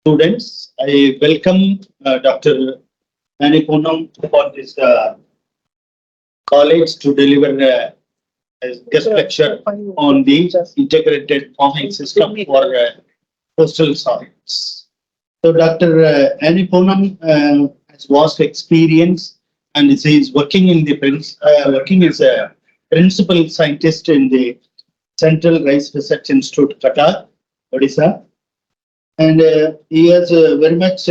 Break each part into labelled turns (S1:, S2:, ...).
S1: Students, I welcome Dr. Manipunam for this college to deliver a guest lecture on the integrated farming system for coastal soils. So Dr. Anipunam has vast experience and is working in the working as a principal scientist in the Central Rice Research Institute, Qatar, Odisha, and he is very much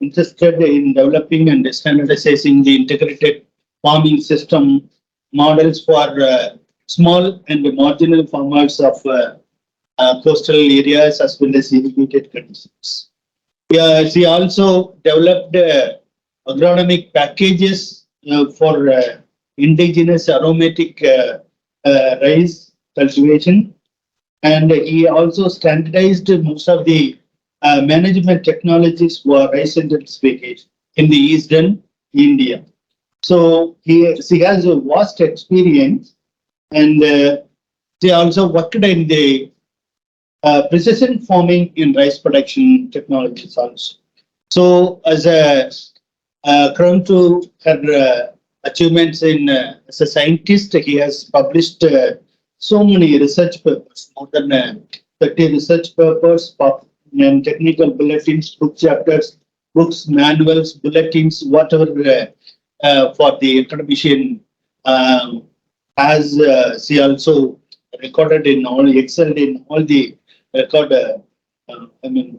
S1: interested in developing and standardizing the integrated farming system models for small and marginal farmers of coastal areas as well as irrigated conditions. Yeah, she also developed agronomic packages for indigenous aromatic rice cultivation, and he also standardized most of the management technologies for rice intensification in the eastern India. So she has a vast experience, and she also worked in the precision farming in rice production technologies also. So as a crown to her achievements in as a scientist, he has published so many research papers, more than 30 research papers, and technical bulletins, book chapters, books, manuals, bulletins, whatever for the academician. As she also recorded in all, excelled in all the record,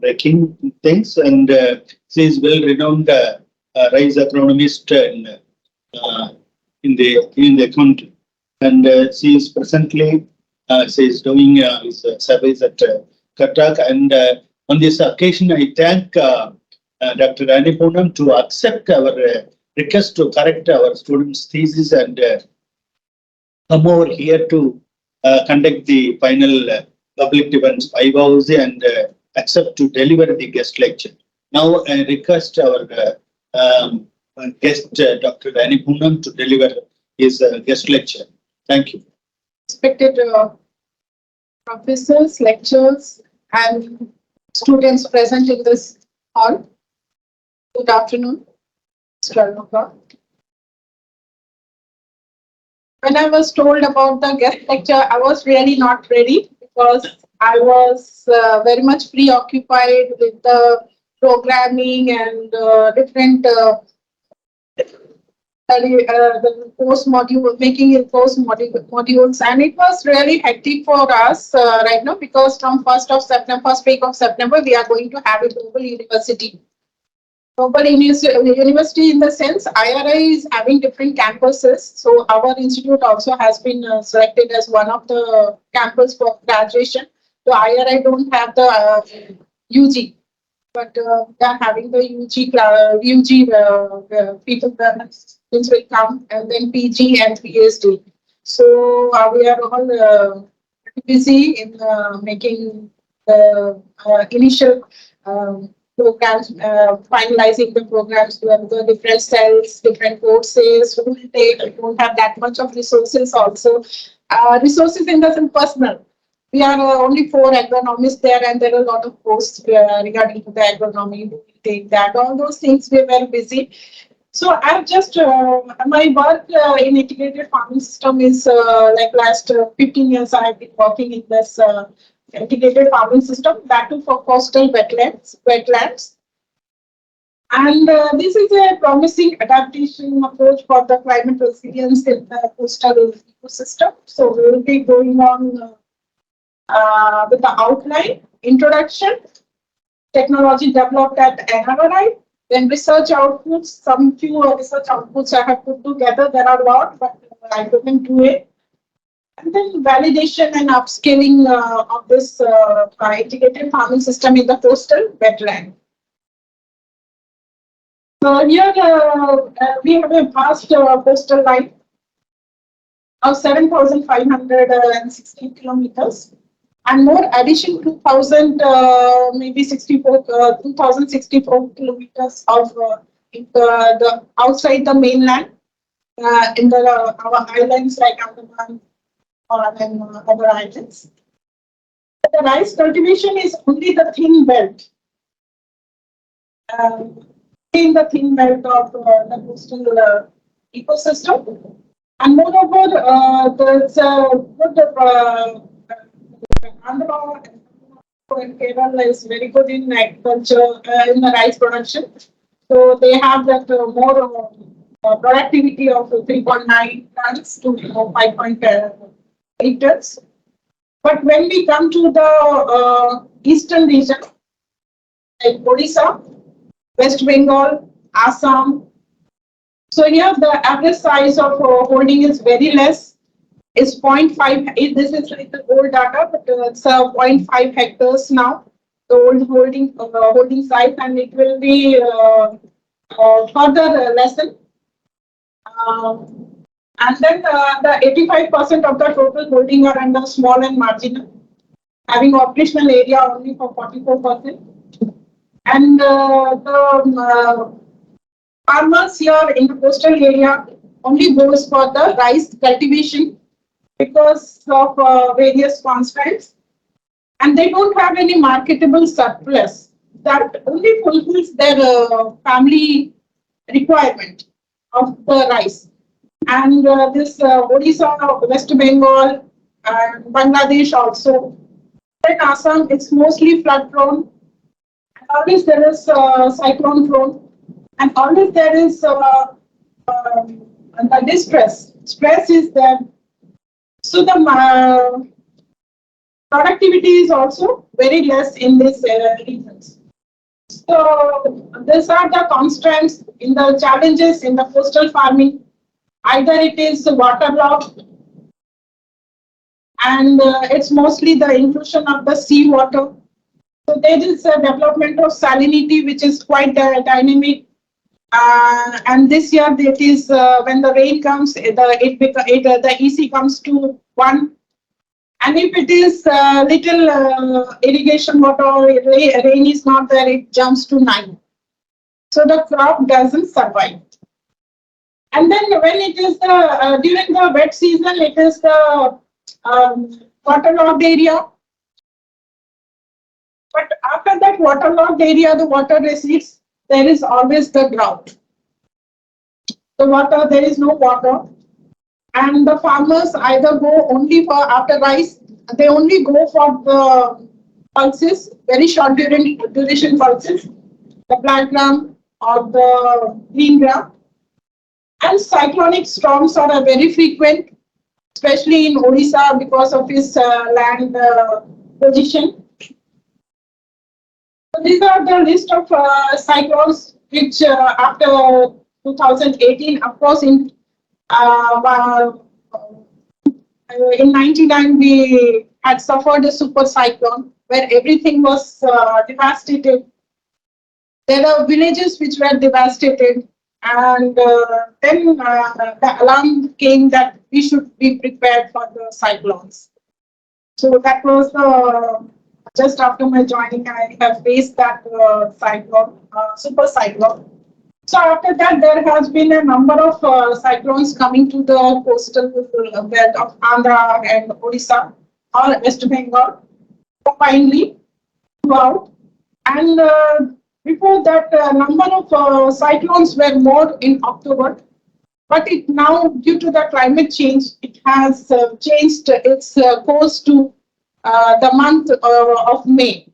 S1: breaking things, and she is well renowned rice agronomist in the country, and she is presently she is doing surveys at Katak, and on this occasion I thank Dr. Anipunam to accept our request to correct our students' thesis and come over here to conduct the final public defense 5 hours and accept to deliver the guest lecture. Now I request our guest Dr. Anipunam to deliver his guest lecture. Thank you.
S2: Respected professors, lecturers, and students present in this hall. Good afternoon. It's 12 o'clock. When I was told about the guest lecture, I was really not ready because I was very much preoccupied with the programming and different the course module, making it course modules, and it was really hectic for us right now because from first week of September, we are going to have a global university. Global university in the sense IRI is having different campuses. So our institute also has been selected as one of the campus for graduation. So IRI don't have the UG, but they are having the UG people things will come, and then PG and PhD. So we are all busy in making the initial programs, finalizing the programs to have the different cells, different courses. We don't have that much of resources also. Resources in the sense personal. We are only 4 agronomists there, and there are a lot of posts regarding the agronomy. We take that. All those things we were busy. So I've just my work in integrated farming system is like last 15 years I have been working in this integrated farming system, that too for coastal wetlands. And this is a promising adaptation approach for the climate resilience in the coastal ecosystem. So we will be going on with the outline, introduction, technology developed at NRI, then research outputs, some few research outputs I have put together. There are a lot, but I couldn't do it. And then validation and upscaling of this integrated farming system in the coastal wetland. So here we have a vast coastal line of 7,516 kilometers. And more addition 2000 maybe 2064 kilometers of the outside the mainland in the our islands like Andaman or other islands. The rice cultivation is only the thin belt. in the thin belt of the coastal ecosystem. And moreover, there's good Andhra and Kerala is very good in agriculture, in the rice production. So they have that more productivity of 3.9 tons to 5.8 tons. But when we come to the eastern region, like Odisha, West Bengal, Assam, so here the average size of holding is very less. It's 0.5. This is like the old data, but it's zero point 0.5 hectares now. The old holding size, and it will be further lessened. And then the 85% of the total holding are under small and marginal, having operational area only for 44%. And the farmers here in the coastal area only goes for the rice cultivation because of various constraints, and they don't have any marketable surplus that only fulfills their family requirement of the rice. And this Odisha, West Bengal, and Bangladesh also. In Assam, it's mostly flood prone. Always there is cyclone prone, and always there is the distress. Stress is there. So the productivity is also very less in these regions. So these are the constraints in the challenges in the coastal farming. Either it is waterlogged, and it's mostly the inclusion of the seawater. So there is a development of salinity, which is quite dynamic. And this year, it is when the rain comes, the EC comes to 1. And if it is little irrigation water, rain is not there, it jumps to 9. So the crop doesn't survive. And then when it is the during the wet season, it is the waterlogged area. But after that waterlogged area, the water recedes, there is always the drought. The water, there is no water. And the farmers either go only for after rice, they only go for the pulses, very short duration pulses, the black gram or the green gram. And cyclonic storms are very frequent, especially in Odisha because of its land position. So these are the list of cyclones which after 2018, of course, in 99 we had suffered a super cyclone where everything was devastated. There are villages which were devastated, and then the alarm came that we should be prepared for the cyclones. So that was just after my joining, I have faced that cyclone, super cyclone. So after that, there has been a number of cyclones coming to the coastal belt of Andhra and Odisha or West Bengal combinedly throughout. And before that, number of cyclones were more in October. But it now, due to the climate change, it has changed its course to the month of May.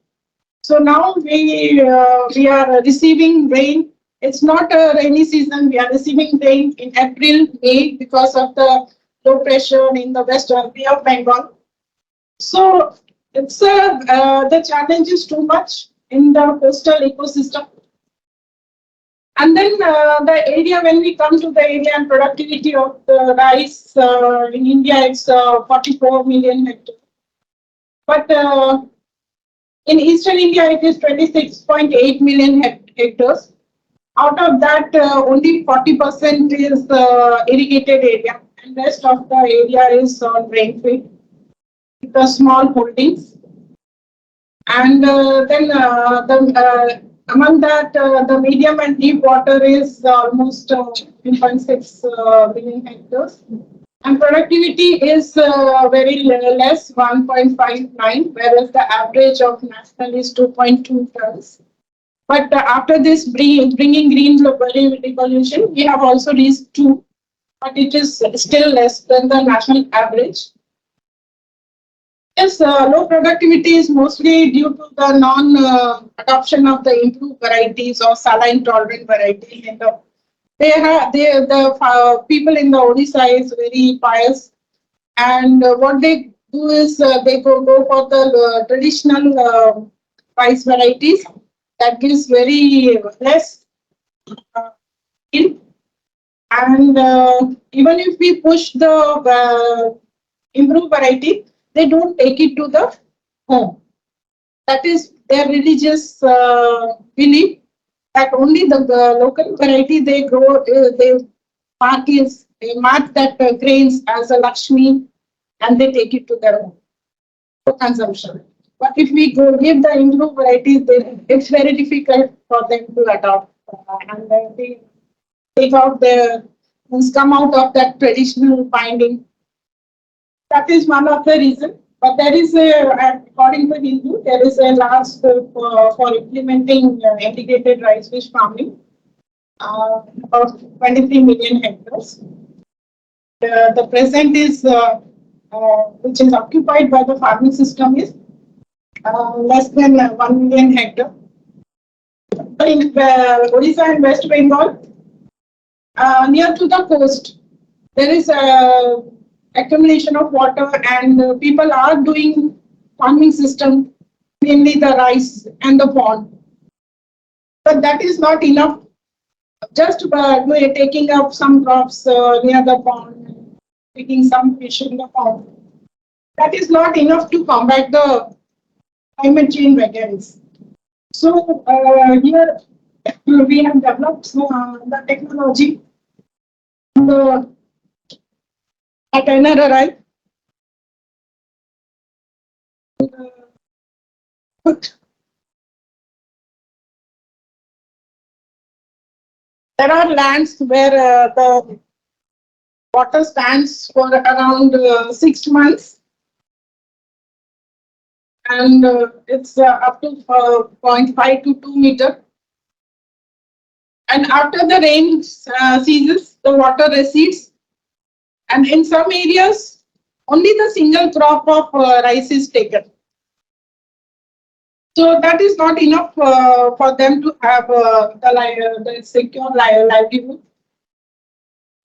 S2: So now we are receiving rain. It's not a rainy season. We are receiving rain in April, May because of the low pressure in the western Bay of Bengal. So it's the challenge is too much in the coastal ecosystem. And then the area, when we come to the area and productivity of the rice in India, it's 44 million hectares. But in eastern India, it is 26.8 million hectares. Out of that, only 40% is irrigated area, and rest of the area is on rainfed with the small holdings. And then among that, the medium and deep water is almost 3.6 million hectares. And productivity is very less, 1.59, whereas the average of national is 2.2 tons But after this bringing green revolution, we have also reached 2, but it is still less than the national average. Yes, low productivity is mostly due to the non-adoption of the improved varieties or saline tolerant varieties. And the people in the Odisha is very pious, and what they do is they go for the traditional rice varieties that gives very less uh, yield. And even if we push the improved variety, they don't take it to the home. That is their religious belief that only the local variety they grow, they mark that grains as a Lakshmi, and they take it to their home for consumption. But if we go give the improved varieties, then it's very difficult for them to adopt, and they take out their come out of that traditional binding. That is one of the reasons. But there is according to Hindu, there is a large scope for implementing integrated rice fish farming, about 23 million hectares. The present is, which is occupied by the farming system, is less than 1 million hectare. In Odisha and West Bengal, near to the coast, there is a accumulation of water, and people are doing farming system, mainly the rice and the pond. But that is not enough. Just taking up some crops near the pond, taking some fish in the pond, that is not enough to combat the climate change against. So here we have developed the technology, the itinerary. There are lands where the water stands for around 6 months, and it's up to 0.5 to 2 meter. And after the rain ceases, the water recedes, and in some areas, only the single crop of rice is taken. So that is not enough for them to have the secure livelihood.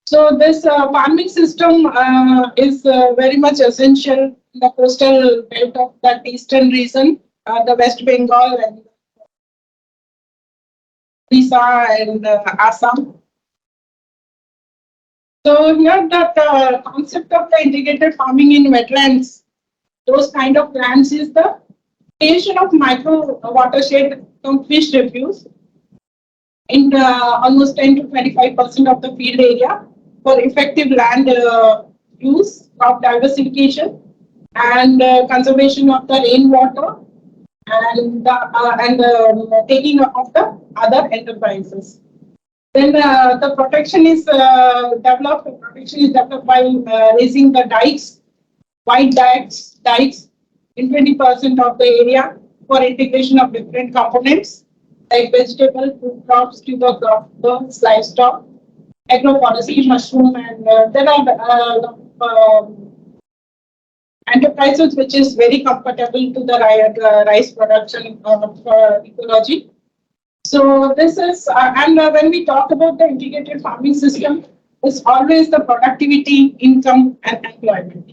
S2: So this farming system is very much essential in the coastal belt of that eastern region, the West Bengal and Odisha and Assam. So here that concept of the integrated farming in wetlands, those kind of lands, is the creation of micro watershed from fish refuse in almost 10 to 25% of the field area for effective land use, crop diversification, and conservation of the rainwater, and taking of the other enterprises. Then the protection is developed. Protection is developed by raising the dikes, wide dikes in 20% of the area for integration of different components like vegetable, food crops, tuber crops, livestock, agroforestry, mushroom, and there are enterprises which is very comfortable to the rice production ecology. So this is, and when we talk about the integrated farming system, it's always the productivity, income, and employment.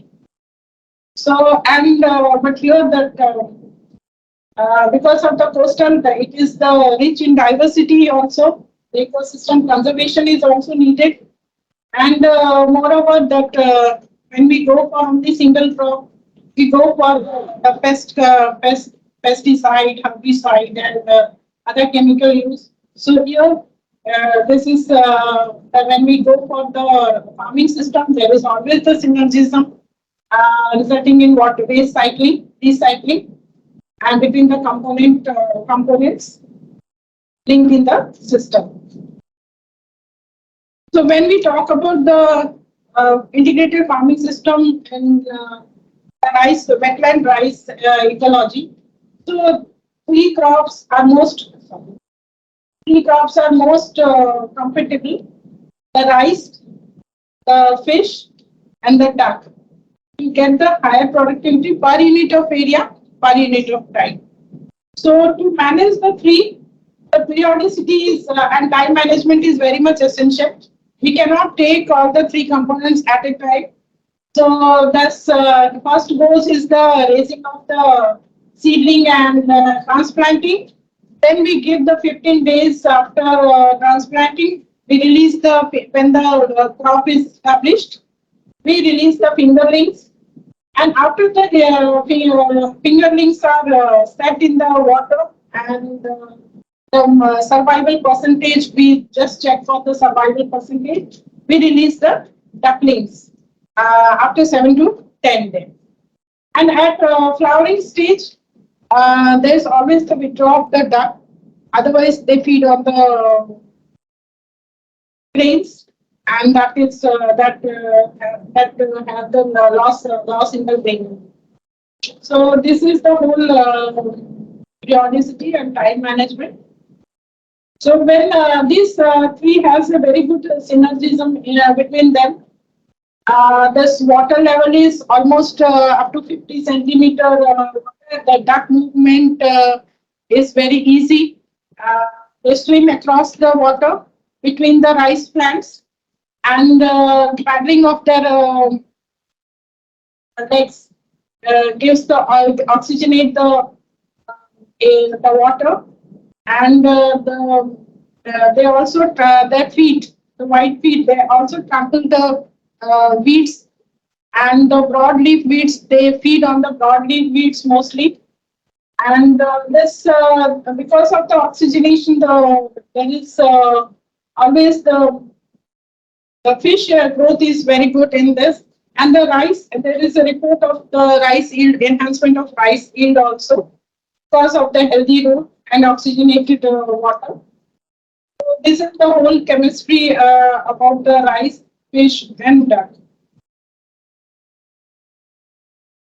S2: So, and but here that because of the coastal, it is the rich in diversity also. The ecosystem conservation is also needed, and moreover that when we go for only single crop, we go for the pesticide, herbicide, and other chemical use. So here, this is when we go for the farming system, there is always the synergism resulting in what waste cycling, recycling, and between the components linked in the system. So when we talk about the integrated farming system and the wetland rice ecology, so three crops are most three crops are most compatible: the rice, the fish, and the duck. You get the higher productivity per unit of area, per unit of time. So to manage the three, the periodicity is, and time management is very much essential. We cannot take all the three components at a time. So that's first goes is the raising of the seedling and transplanting. Then we give the 15 days after transplanting. We release the when the crop is established. We release the fingerlings, and after the fingerlings are set in the water, and the survival percentage, we just check for the survival percentage. We release the ducklings after 7 to 10 days. And at flowering stage, there's always the withdrawal of the duck. Otherwise, they feed on the grains, and that is have the loss in the grain. So this is the whole periodicity and time management. So when these three has a very good synergism between them, this water level is almost up to 50 centimeter. The duck movement is very easy. They swim across the water between the rice plants, and paddling of their legs gives the oxygenate the water, and they also their feet, the white feet, they also trample the weeds, and the broadleaf weeds, they feed on the broadleaf weeds mostly. And this because of the oxygenation, there is always the fish growth is very good in this. And the rice, there is a report of the rice yield, enhancement of rice yield also, because of the healthy root and oxygenated water. So this is the whole chemistry about the rice, fish, and duck.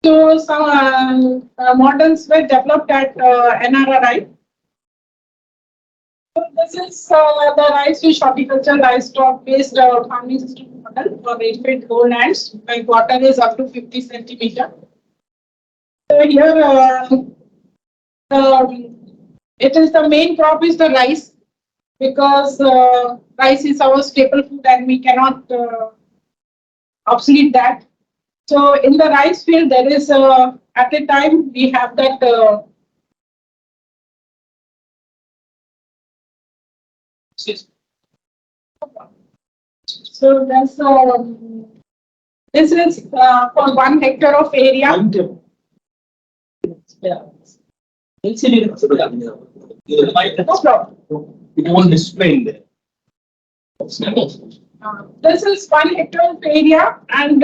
S2: So some models were developed at NRRI. So this is the rice fish horticulture livestock based farming system model for rainfed lowlands, where water is up to 50 centimeter. So here it is the main crop is the rice, because rice is our staple food and we cannot obsolete that. So in the rice field, there is at a time we have that. So that's this is for 1 hectare of area.
S1: Yeah.
S2: No problem.
S1: It won't display in there.
S2: This is 1 hectare of area, and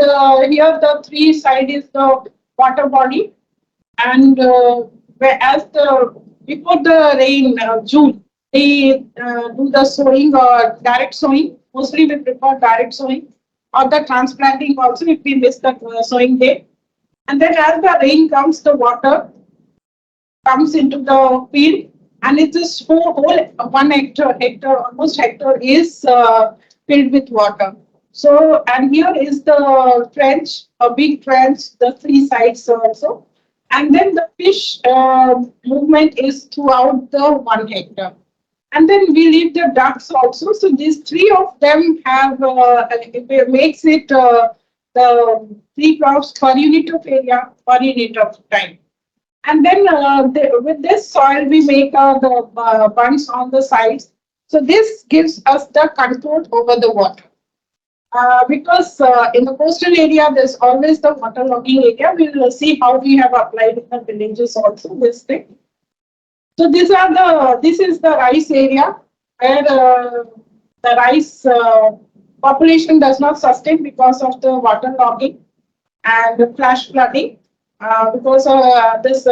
S2: here the three side is the water body, and whereas before the rain, June, they do the sowing or direct sowing. Mostly we prefer direct sowing, or the transplanting also if we miss the sowing day. And then as the rain comes, the water comes into the field, and it is whole 1 hectare, almost hectare is filled with water. So, and here is the trench, a big trench, the three sides also. And then the fish movement is throughout the 1 hectare. And then we leave the ducks also. So these three of them have, it makes it the three crops per unit of area, per unit of time. And then with this soil, we make the bunds on the sides. So this gives us the control over the water. Because in the coastal area, there's always the waterlogging area. We will see how we have applied in the villages also this thing. So this is the rice area where the rice population does not sustain because of the waterlogging and flash flooding. Because this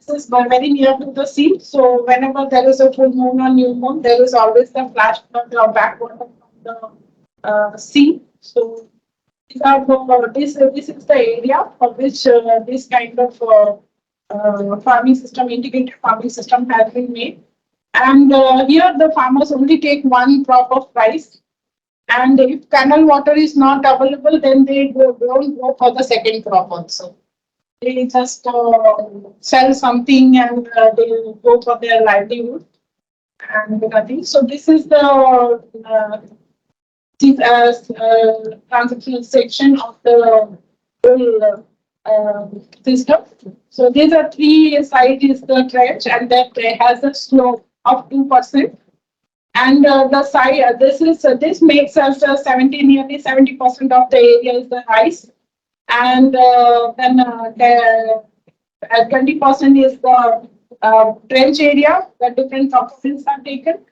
S2: is very near to the sea. So whenever there is a full moon or new moon, there is always the flash flood or backwater from the sea. So this is the area for which this kind of farming system, integrated farming system has been made. And here the farmers only take one crop of rice. And if canal water is not available, then they don't go for the second crop also. They just sell something and they go for their livelihood and nothing. So this is the transactional section of the whole system. So these are three sides is the trench and that has a slope of 2%. And the side, this makes us nearly 70% of the area is the rice, and then the 20% is the trench area. The different components are taken,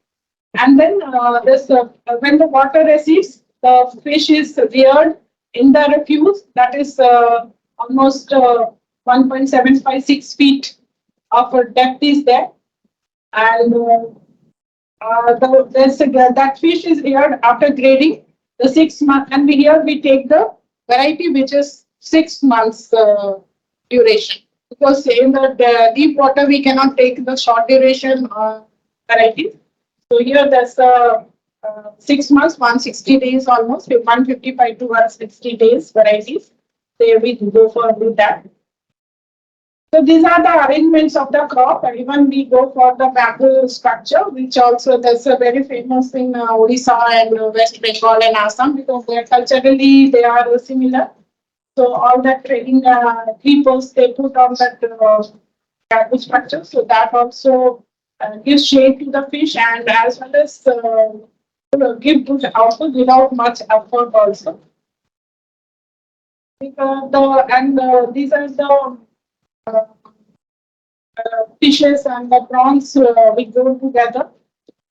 S2: and then this when the water recedes, the fish is reared in the refuse. That is almost 1.756 feet of depth is there, and that fish is reared after grading the 6 month, and here we take the variety which is 6 months duration, because in the deep water we cannot take the short duration varieties. So here there's 6 months, 160 days almost, 155 to 160 days varieties. There we go for with that. So these are the arrangements of the crop. And even we go for the bamboo structure, which also that's a very famous in Odisha and West Bengal and Assam, because they are culturally they are similar. So all that trading creepers they put on that bamboo structure. So that also gives shade to the fish and as well as give good output without much effort also. These are the uh, fishes and the prawns we go together.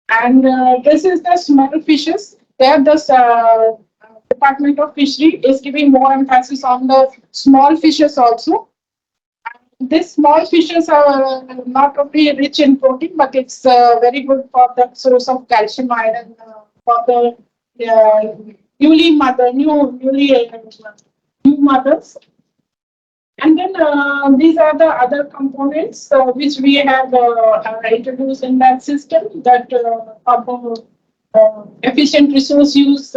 S2: And this is the small fishes. There, the Department of Fishery is giving more emphasis on the small fishes also. These small fishes are not only rich in protein, but it's very good for the source of calcium iron for the new mothers. And then these are the other components which we have introduced in that system that efficient resource use,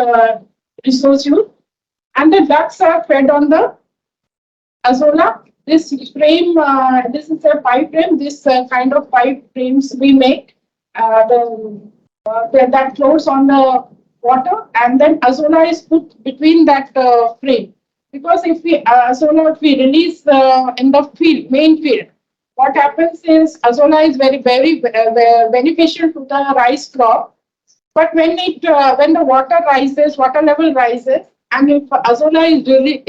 S2: and the ducks are fed on the Azola. This frame, this is a pipe frame. This kind of pipe frames we make that floats on the water, and then Azola is put between that frame. Because if we Azola if we release in the field, main field, what happens is Azola is very beneficial to the rice crop. But when the water level rises, and if Azola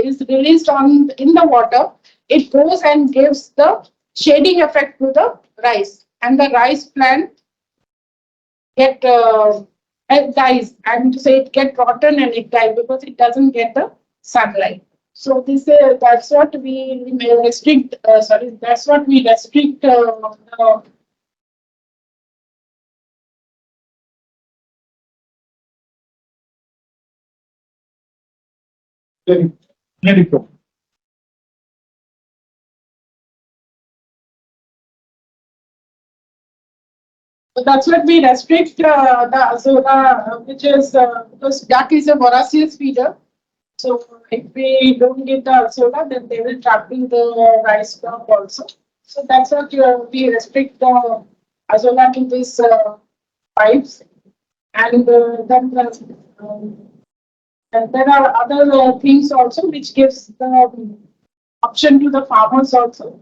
S2: is released on in the water, it goes and gives the shading effect to the rice, and the rice plant get dies. And to say it get rotten and it dies because it doesn't get the sunlight. So this that's what we may restrict. That's what we restrict the
S1: Let it go.
S2: So that's what we restrict the Azola, which is because duck is a voracious feeder. So if we don't give the Azola, then they will trample the rice crop also. So that's what we restrict the Azola to these pipes. And and there are other things also which gives the option to the farmers also.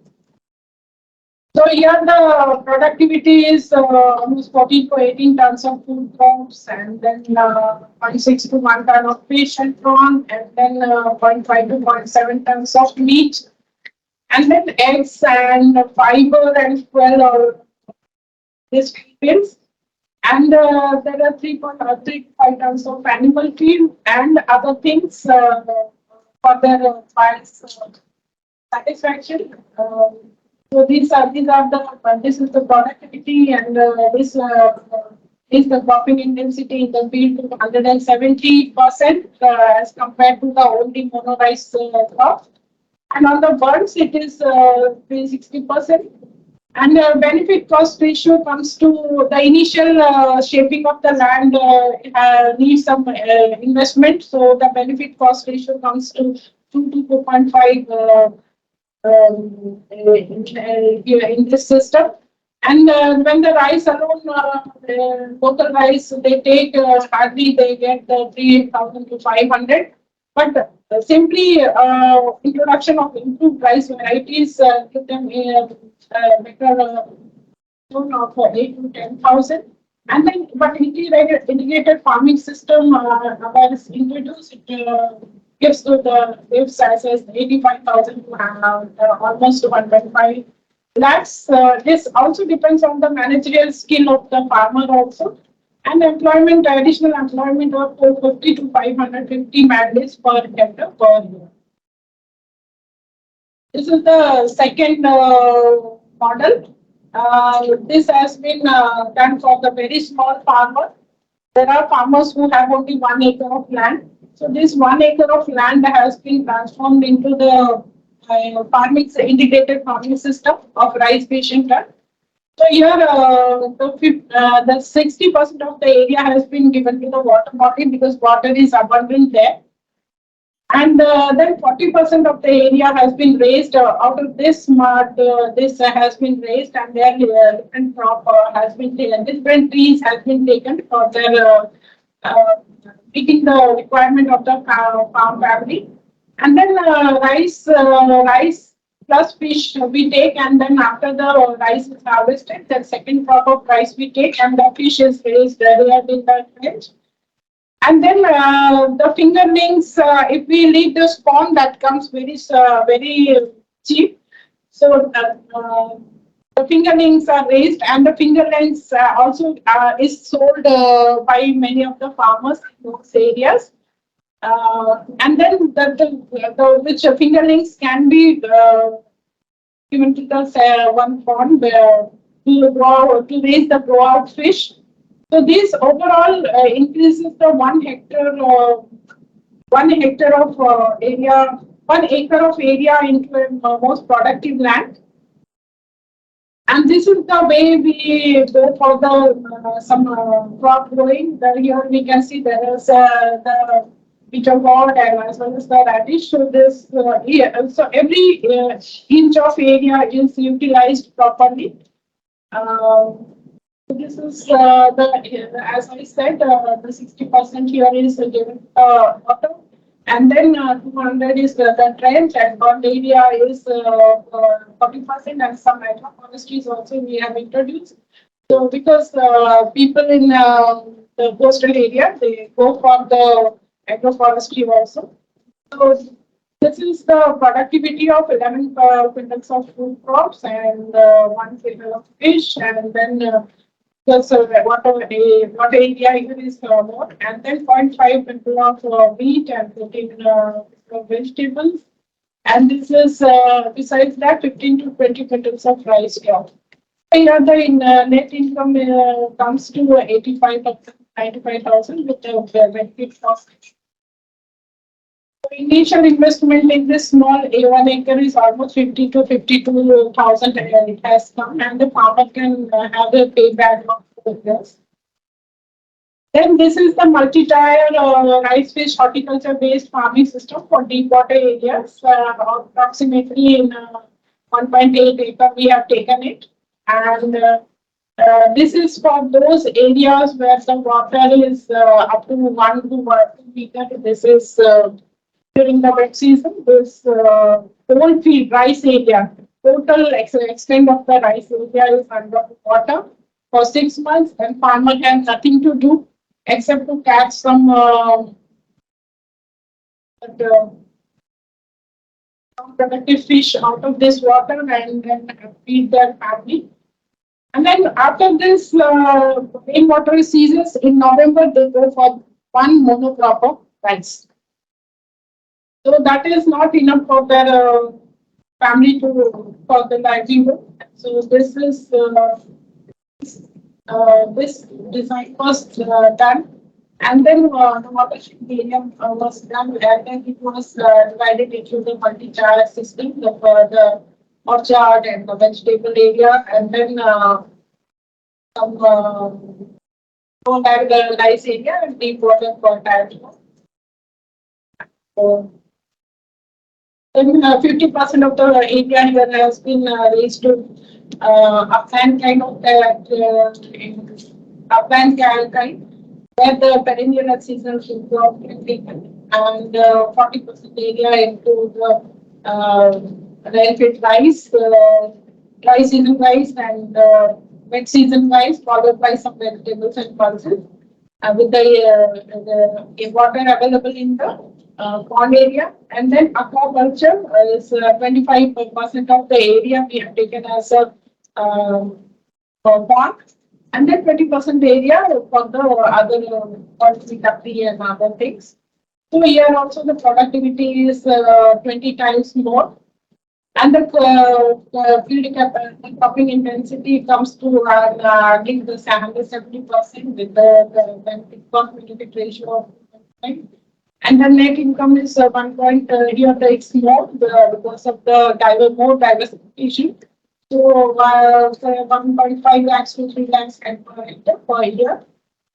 S2: So here the productivity is almost 14 to 18 tons of food crops, and then 0.6 to 1 ton of fish and prawn, and then 0.5 to 0.7 tons of meat, and then eggs and fiber and fuel or these pills. And there are 3.5 tons of animal feed and other things for their buyers' satisfaction. So this is the productivity, and this is the cropping intensity in the field to 170% as compared to the only mono rice crop. And on the birds, it is 360%. And benefit cost ratio comes to the initial shaping of the land needs some investment. So the benefit cost ratio comes to 2 to 4.5 in this system. And when the rice alone, local rice, they take hardly they get 3,000 to 500. But simply introduction of improved rice varieties give them better loan of 8 to 10,000. And then, but integrated farming system was introduced. It gives to the gives as 85,000 to almost 1.5 lakhs. This also depends on the managerial skill of the farmer also. And employment, additional employment of 450 to 550 man days per hectare per year. This is the second model. This has been done for the very small farmer. There are farmers who have only 1 acre of land. So this 1 acre of land has been transformed into the farming integrated farming system of rice patient. So here the 60% of the area has been given to the water body because water is abundant there. And then 40% of the area has been raised. Out of this mud, this has been raised, and there different crop has been taken. Different trees has been taken for their uh, meeting the requirement of the farm family. And then rice plus fish we take, and then after the rice is harvested, the second crop of rice we take, and the fish is raised there in the trench. And then the fingerlings, if we leave the spawn, that comes very cheap. So the fingerlings are raised, and the fingerlings also is sold by many of the farmers in those areas. And then the which fingerlings can be given to the one pond to raise the grow out fish. So this overall increases the 1 hectare, 1 hectare of area, 1 acre of area into a most productive land. And this is the way we go for the some crop growing. Here we can see there is the bitter gourd and as well as the radish. So this so every inch of area is utilized properly. So this is as I said, the 60% here is given water, and then 200 is the trench, and bond area is 40%, and some agroforestry also we have introduced. So because people in the coastal area, they go for the agroforestry also. So this is the productivity of 11 quintals of food crops and 1 quintal of fish, and then plus what area here is more, and then 0.5 quintal of wheat and 14 vegetables. And this is besides that 15 to 20 quintals of rice crop. Here the net income comes to 85 to 95,000 with the benefit of initial investment in this small A1 acre is almost 50 to 52,000 it has come, and the farmer can have a payback of 4 years. Then this is the multi-tier rice fish horticulture based farming system for deep water areas. Approximately in 1.8 acre we have taken it, and this is for those areas where the water is up to 1 to 2 meter. This is during the wet season. This whole field rice area, total extent of the rice area is under water for 6 months, and farmer has nothing to do except to catch some productive fish out of this water and then feed their family. And then after this rainwater ceases in November, they go for one monocrop of rice. So that is not enough for their family to for the livelihood. So this is this design was done, and then the watershed area was done, and then it was divided into the multi-tier system. The orchard and the vegetable area, and then some contact rice area and deep water contact. So, then 50% of the area here has been raised to upland kind of upland kind, where the perennial and seasonal food crop can be taken, and 40% area into the rain-fed rice, dry season rice, and wet season rice, followed by some vegetables and pulses, with the water available in the pond area. And then aquaculture is 25% of the area we have taken as a pond, and then 20% area for the other poultry and other things. So here also the productivity is 20 times more. And the field cropping intensity comes to give the 70% with the benefit cost benefit ratio of 1.5. And the net income is 1 point here it's more because of the more diversification. So 1.5 lakhs to 3 lakhs per hectare per year,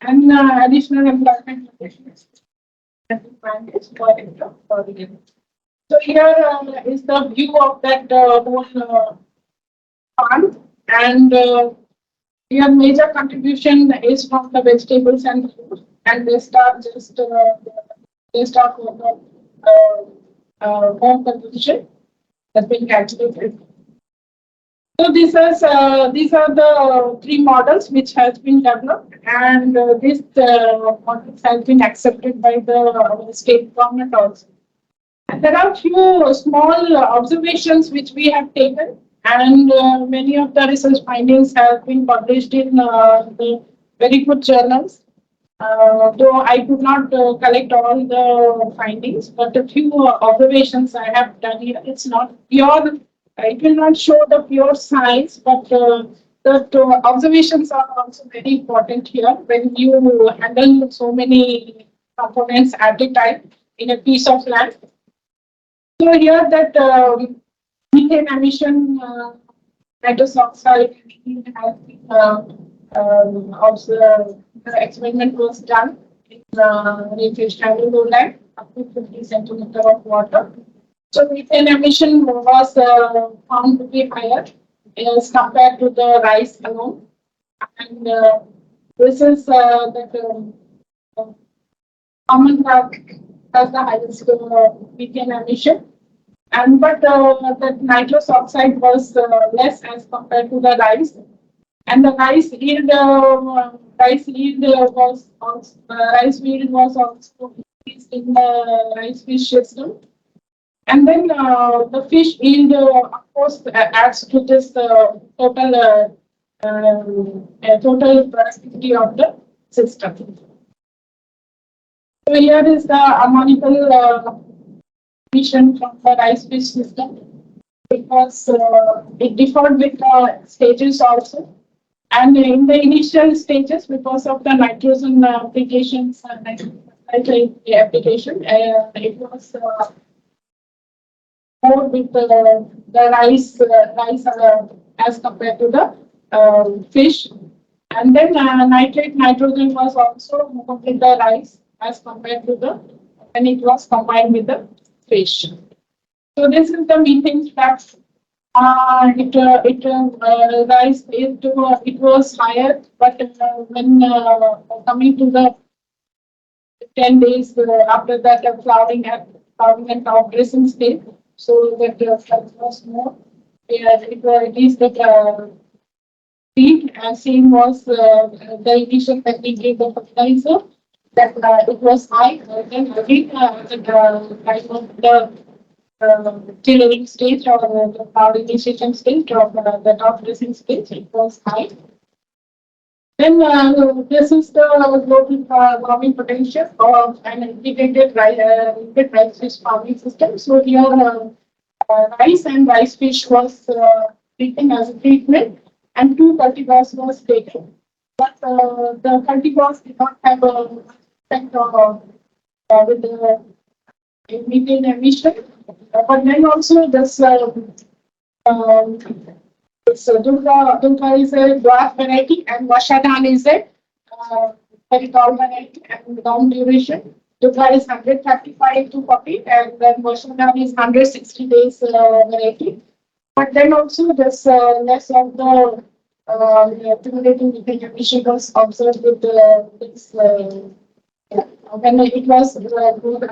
S2: and additional employment locations per hectare per year. So here is the view of that whole farm, and your major contribution is from the vegetables and fruit, and they start just with the home consumption has been calculated. So these are the three models which has been developed, and this models has been accepted by the state government also. And there are few small observations which we have taken, and many of the research findings have been published in the very good journals. Though I could not collect all the findings, but a few observations I have done here. It's not pure, it will not show the pure science, but the observations are also very important here when you handle so many components at a time in a piece of land. So here that methane emission, nitrous oxide has been also the experiment was done in rainfish lowland up to 50 centimeter of water. So methane emission was found to be higher as compared to the rice alone, and this is that common crop has the highest methane emission. And but the nitrous oxide was less as compared to the rice, and the rice yield was also increased in the rice fish system. And then the fish yield, of course, adds to this total productivity of the system. So here is the ammonical emission from the rice fish system, because it differed with the stages also. And in the initial stages, because of the nitrogen applications and nitrogen application, it was more with the rice as compared to the fish. And then nitrate nitrogen was also more with the rice as compared to the when it was combined with the fish. So this is the methane flux. It was higher, but when coming to the 10 days after that flowering and top dressing stage, so that flux was more. It is that peak, as seen was the initial technique of the fertilizer, that it was high. Then again, the time of the tillering stage or the flower initiation stage or the top dressing stage, it was high. Then this is the global farming potential of an integrated rice fish farming system. So here rice and rice fish was taken as a treatment, and 2 cultivars was taken. But the cultivars did not have a effect with the methane emission. But then also this So Dunga is a dwarf variety and Vashadan is a very tall variety and long duration. Dunga is 135 to 40 and then Vashadan is 160 days variety. But then also there's less of the accumulating methane emission was observed with this when it was grown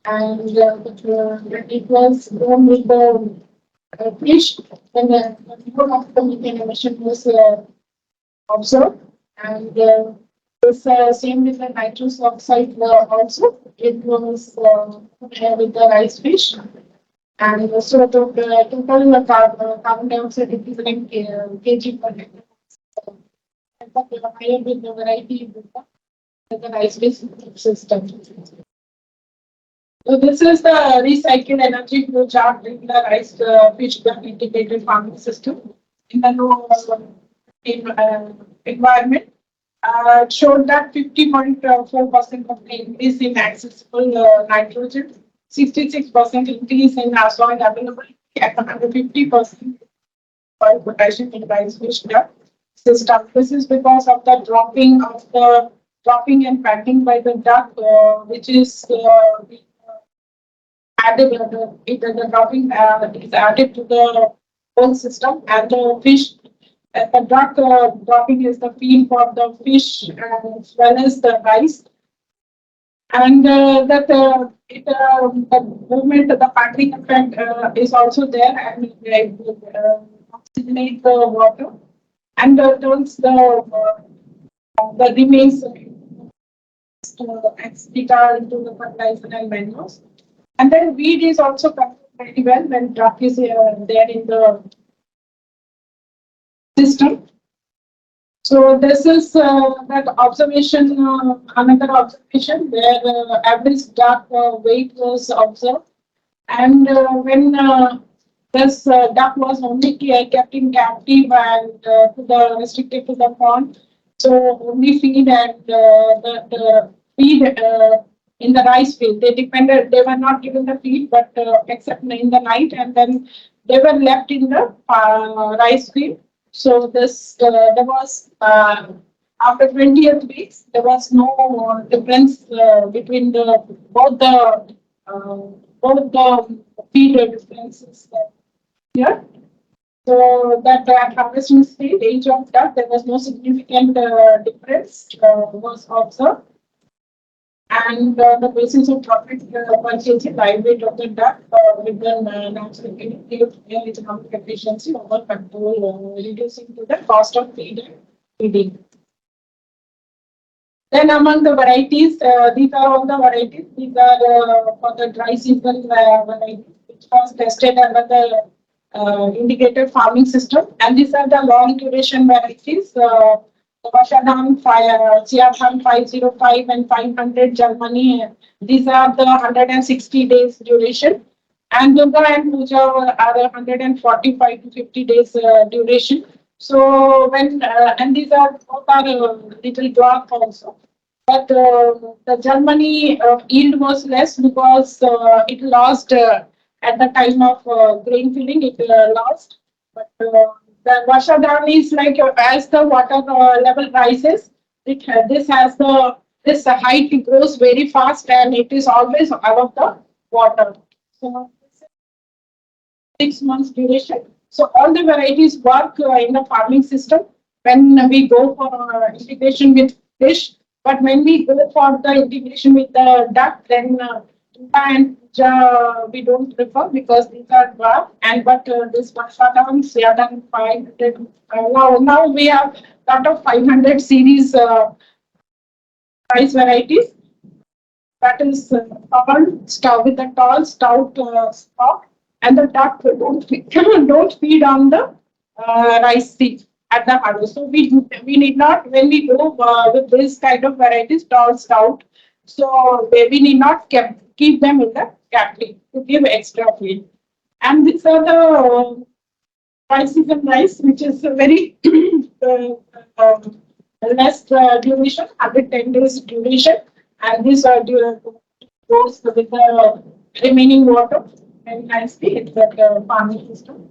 S2: and when it was grown with the fish, then more of the methane emission was observed. And this same with the nitrous oxide also, it was with the rice fish. And so the total carbon dioxide equivalent kg per hectare. So, but higher with the variety with the rice fish system. So this is the recycled energy flow chart in the rice fish integrated farming system in the low environment. It showed that 50.4% of the increase in accessible nitrogen, 66% increase in soil availability, and 150% soil potassium in rice fish system. This is because of the dropping and packing by the duck, which is added the dropping is added to the whole system and the fish. The dropping is the feed for the fish as well as the rice. And the movement, the pattering effect is also there and it will oxygenate the water and turns the remains beta into the fertilizer and manures. And then weed is also controlled very well when drug is there in the system. So this is that observation, another observation where average duck weight was observed. And when this duck was only kept in captive and restricted to the pond, so only feed and the feed in the rice field. They were not given the feed, but except in the night, and then they were left in the rice field. So there was after 20th weeks there was no difference between both the feed differences here. So that at harvesting stage, age of duck, there was no significant difference was observed. And the basis of profit purchasing live weight of the duck with the natural economic efficiency over control, reducing to the cost of feed and feeding. Then among the varieties, these are all the varieties. These are for the dry season varieties, which was tested under the integrated farming system. And these are the long duration varieties. Vashadan, Siathan 505 and 500 Germany. These are the 160 days duration. And Durga and Puja are 145 to 50 days duration. So when and these are both are little dwarf also. But the Germany yield was less because it lost at the time of grain filling. It lost, but the Vashadan is like as the water level rises, this height grows very fast and it is always above the water. So 6 months duration. So all the varieties work in the farming system when we go for integration with fish. But when we go for the integration with the duck, then and we don't prefer because these are dwarf. And but this Vashadan, Siadan 500. Now we have lot of 500 series rice varieties. That is tall stout with the tall stout stalk, and the duck don't feed on the rice seed at the harvest. So we need not when we go with this kind of varieties tall stout. So we need not keep them in the captive to give extra feed. And these are the rice season rice, which is a very less duration, 110 days duration, and this goes with the remaining water and nicely it's like a farming system.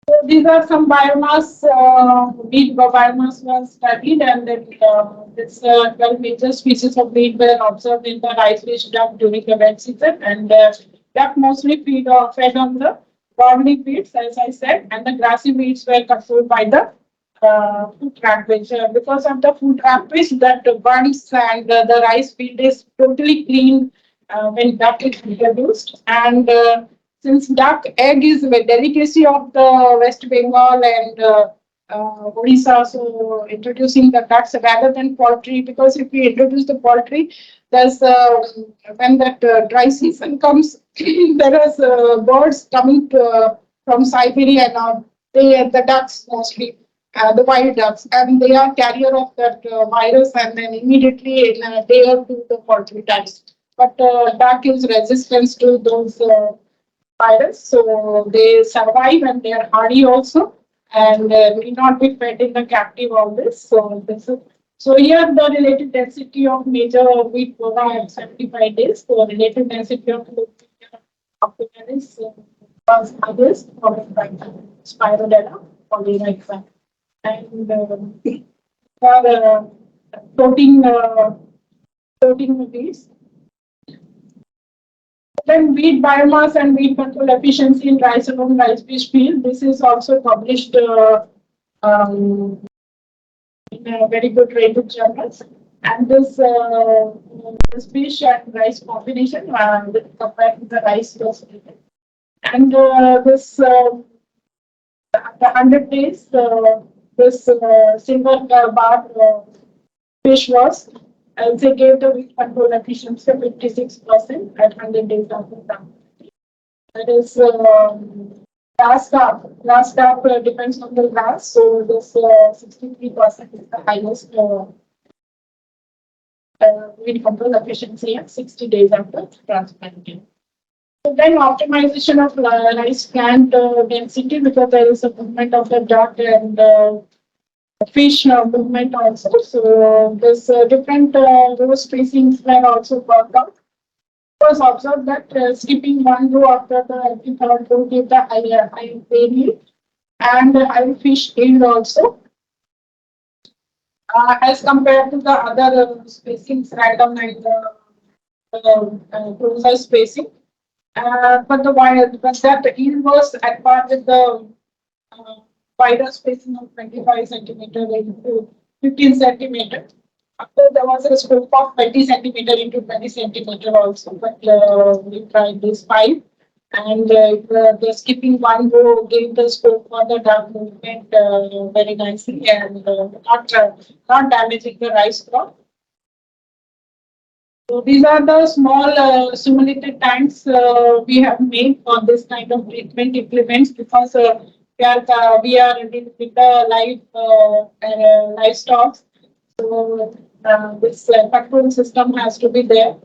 S2: So these are some biomass, wheat biomass was studied, and then this 12 major species of wheat were observed in the rice fish duck during the wet season, and duck mostly fed on the barley feeds, as I said, and the grassy weeds were controlled by the food rampage. Because of the food rampage that burns and the rice field is totally clean when duck is introduced, and since duck egg is a delicacy of the West Bengal and Odisha, so introducing the ducks rather than poultry, because if we introduce the poultry, there's when that dry season comes, there is birds coming from Siberia now. The ducks mostly, the wild ducks, and they are carrier of that virus, and then immediately in a day or two the poultry dies. But duck is resistance to those virus, so they survive and they are hardy also, and need not be fed in the captive always. So this is so here the relative density of major wheat program at 75 days. So relative density of the is was others followed by the spirulina or the right side. And for protein protein wheats. Then wheat biomass and wheat control efficiency in rice alone rice fish field. This is also published um, in a very good rated journals. And this fish and rice combination compared to the rice was and this the 100 days this silver bar fish was they gave the wheat control efficiency of 56% at 100 days after time. That is last up depends on the grass, so this 63% is the highest wheat control efficiency at 60 days after transplanting. So then optimization of rice plant density, because there is a movement of the duck and fish movement also. So this different row spacings were also worked out. It was observed that skipping one row after the third row gave the high yield and high fish yield also, as compared to the other spacings random and closer spacing. But that yield was at par with the uh, wider spacing of 25 centimeter into 15 centimeter. After there was a scope of 20 centimeter into 20 centimeter also, but we tried this 5. And the skipping one row gave the scope for the dark movement very nicely, and not damaging the rice crop. So these are the small simulated tanks we have made for this kind of treatment implements, because we are dealing with the livestock. So this control system has to be there.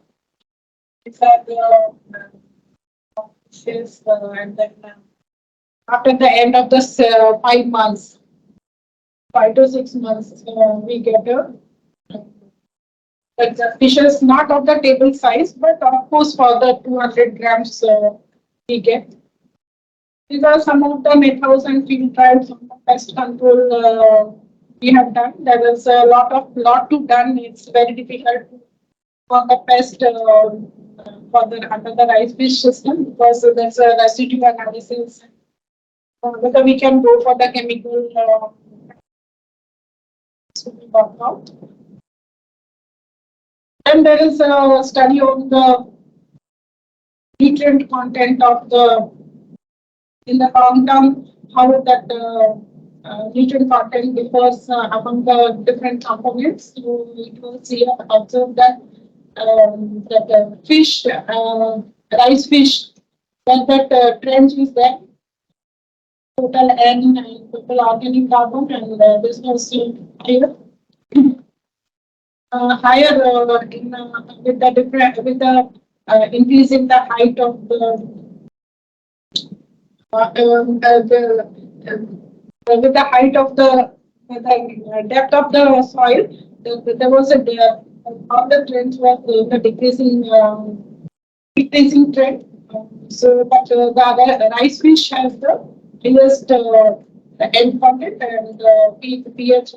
S2: These are the fishes, and then after the end of the 5 months, 5 to 6 months, we get a like the fishes not of the table size, but of course for the 200 grams we get. These are some of the methods and field trials of the pest control we have done. There is a lot to done. It's very difficult for the pest for the under the rice fish system, because there's a residue analysis. Whether we can go for the chemical to be worked out. And there is a study on the nutrient content of the in the long term, how that nutrient content differs among the different components. So it was here observed that fish, rice fish, that trend is there. Total N and total organic carbon, and this was higher. Higher with the different with the increase in the height of with the height of the depth of the soil, there was all the trends were the decreasing trend. So, but the rice fish has the highest end content and pH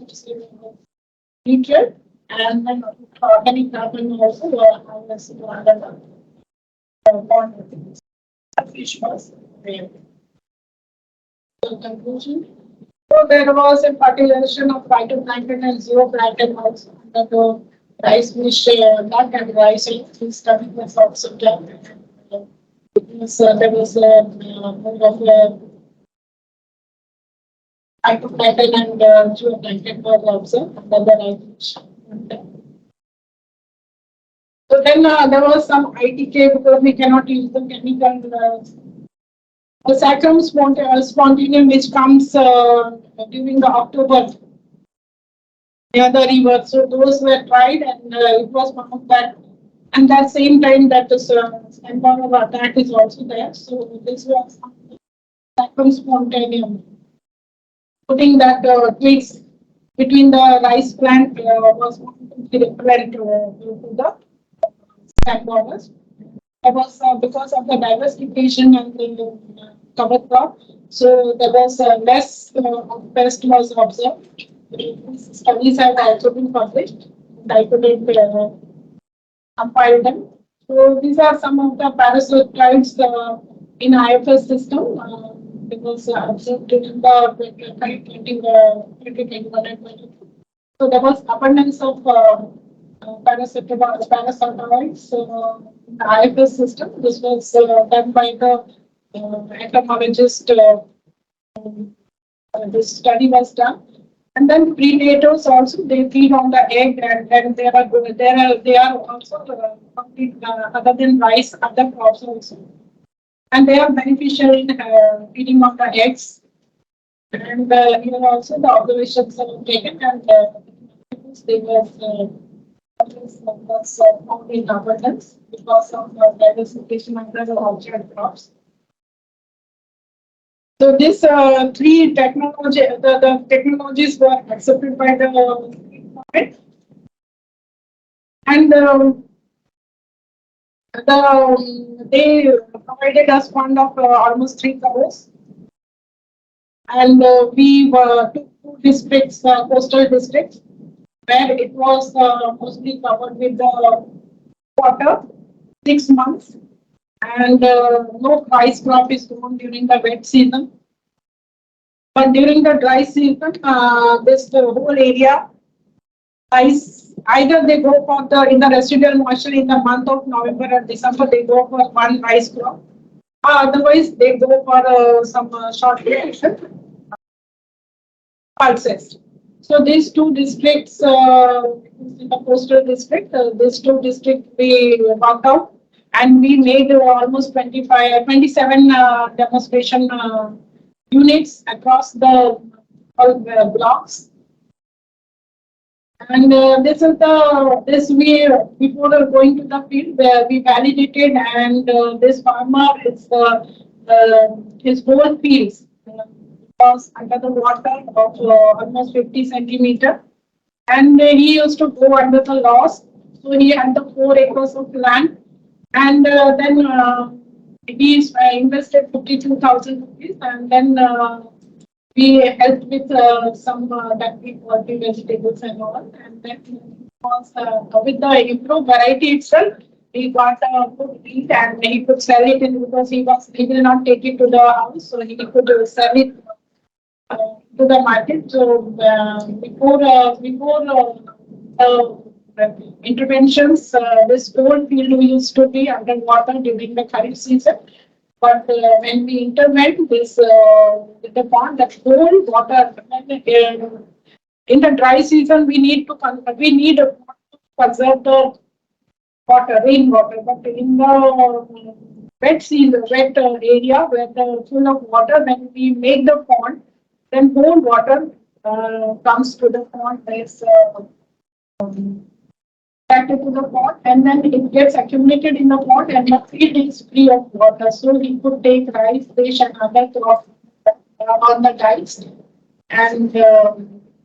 S2: neutral, and then organic carbon also highest bond fish was there. So conclusion. So there was a fertilization of phytoplankton and zooplankton also under the rice fish duck and rice fish study was also done. So there was more of a phytoplankton and zooplankton was observed under the rice fish. So then there was some ITK because we cannot use the chemical. The sacrum spontaneum which comes during the October near the river. So those were tried and it was found that, and that same time that this empower attack is also there. So this was sacrum spontaneum. Putting that twigs between the rice plant was relevant to the sand borders. That was because of the diversification and the cover crop. So there was less pest was observed. These studies have also been published. I couldn't compile them. So these are some of the parasitoids in IFS system because observed during the 2021 and 22. So there was abundance of parasitoids in the IFS system. This was done by the entomologist. This study was done. And then predators also they feed on the egg and they are also complete other than rice other crops also, and they are beneficial in feeding on the eggs. And here also the observations are taken and they was found in abundance because of the diversification of the orchard crops. So this three the technologies were accepted by the government, and they provided us fund of almost 3 crores, and we took 2 districts, coastal districts, where it was mostly covered with the water, 6 months, and no rice crop is grown during the wet season. But during the dry season, this whole area, rice, either they go for in the residual moisture in the month of November and December, they go for one rice crop. Otherwise, they go for some short duration pulses. So these 2 districts, in the coastal district, these 2 districts we worked out, and we made almost 27 demonstration units across the blocks. And this is this we before going to the field where we validated, and this farmer is his whole fields was under the water of almost 50 centimeter, and he used to go under the loss. So he had the 4 acres of land, and then he invested 52,000 rupees, and then we helped with some that we quality vegetables and all, and then was with the improved variety itself, he got a good wheat and he could sell it in because he will not take it to the house, so he could sell it to the market. So before interventions, this whole field used to be underwater during the Kharif season. But when we intervene, the pond, that whole water, in the dry season, we need to conserve the water, rainwater. But in the wet season, wet area where the full of water, when we make the pond, then whole water comes to the pond. There's attracted to the pond, and then it gets accumulated in the pond, and the field is free of water. So he could take rice, fish, and other crops on the dikes, and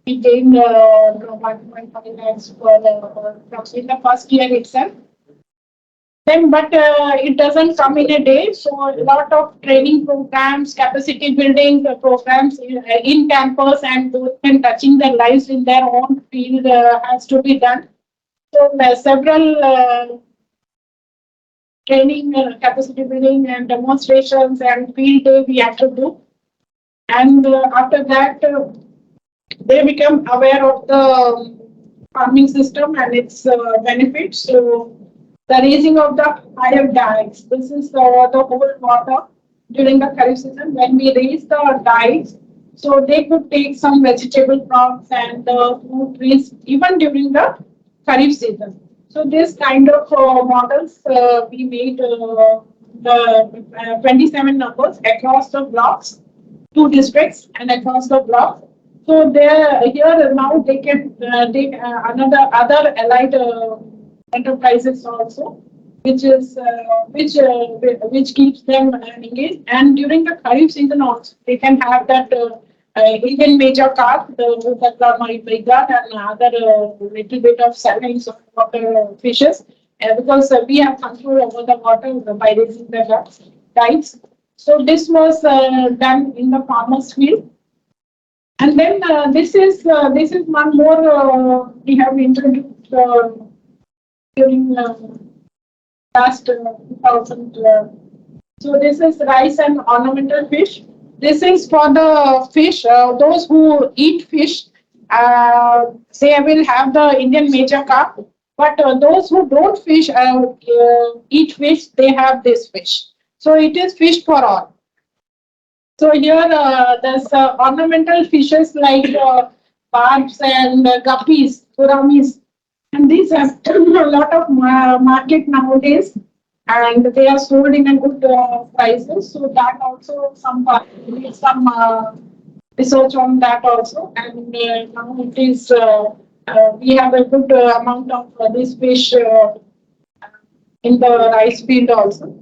S2: he gained 1.5 lakhs in the first year itself. Then, but it doesn't come in a day. So a lot of training programs, capacity building programs in campus and those and touching their lives in their own field has to be done. So several training, capacity building and demonstrations and field day we have to do. And after that, they become aware of the farming system and its benefits. So the raising of the higher dikes. This is the whole water during the Kharif season. When we raise the dikes, so they could take some vegetable crops and fruit trees even during the Kharif season. So this kind of models we made the 27 numbers across the blocks, two districts and across the block. So there here now they can take another other allied enterprises also, which is which keeps them engaged. And during the Kharif season also, they can have that Indian major carp, the Agronomy brigade, and other little bit of salmons of water fishes, because we have control over the water by raising the tides. So this was done in the farmers' field. And then this is one more we have introduced during last 2000. So this is rice and ornamental fish. This is for the fish. Those who eat fish, they will have the Indian major carp. But those who don't eat fish, they have this fish. So it is fish for all. So here there's ornamental fishes like barbs and guppies, gouramis, and these have a lot of market nowadays, and they are sold in a good prices. So that also some research on that also, and now it is we have a good amount of this fish in the rice field also.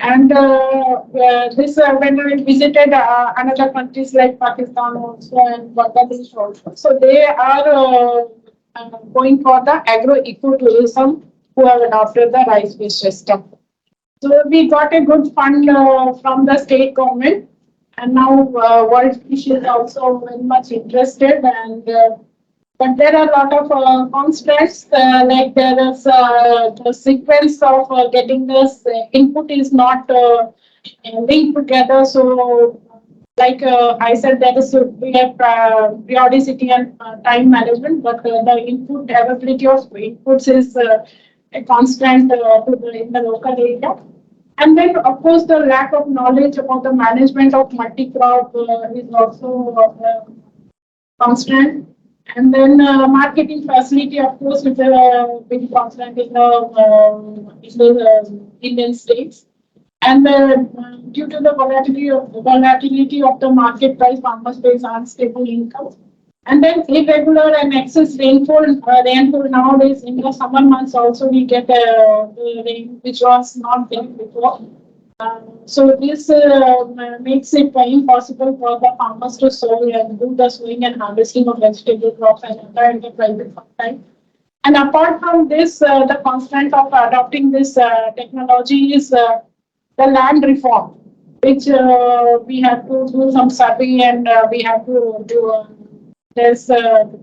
S2: And this when I visited another countries like Pakistan also and Bangladesh also, so they are going for the agro-ecotourism who have adopted the rice fish system. So we got a good fund from the state government, and now World Fish is also very much interested. And but there are a lot of constraints, like there is the sequence of getting this input is not linked together. So, like I said, there is should be a periodicity and time management, but the input availability of inputs is a constant in the local area. And then, of course, the lack of knowledge about the management of multi-crop is also constant. And then marketing facility, of course, is a big constant in the Indian states. And due to the volatility of the market price, farmers face unstable income. And then irregular and excess rainfall nowadays in the summer months also we get rain which was not there before. So this makes it impossible for the farmers to sow and do the sowing and harvesting of vegetable crops and other enterprises sometimes. And apart from this, the constraint of adopting this technology is the land reform, which we have to do some survey and we have to do. There's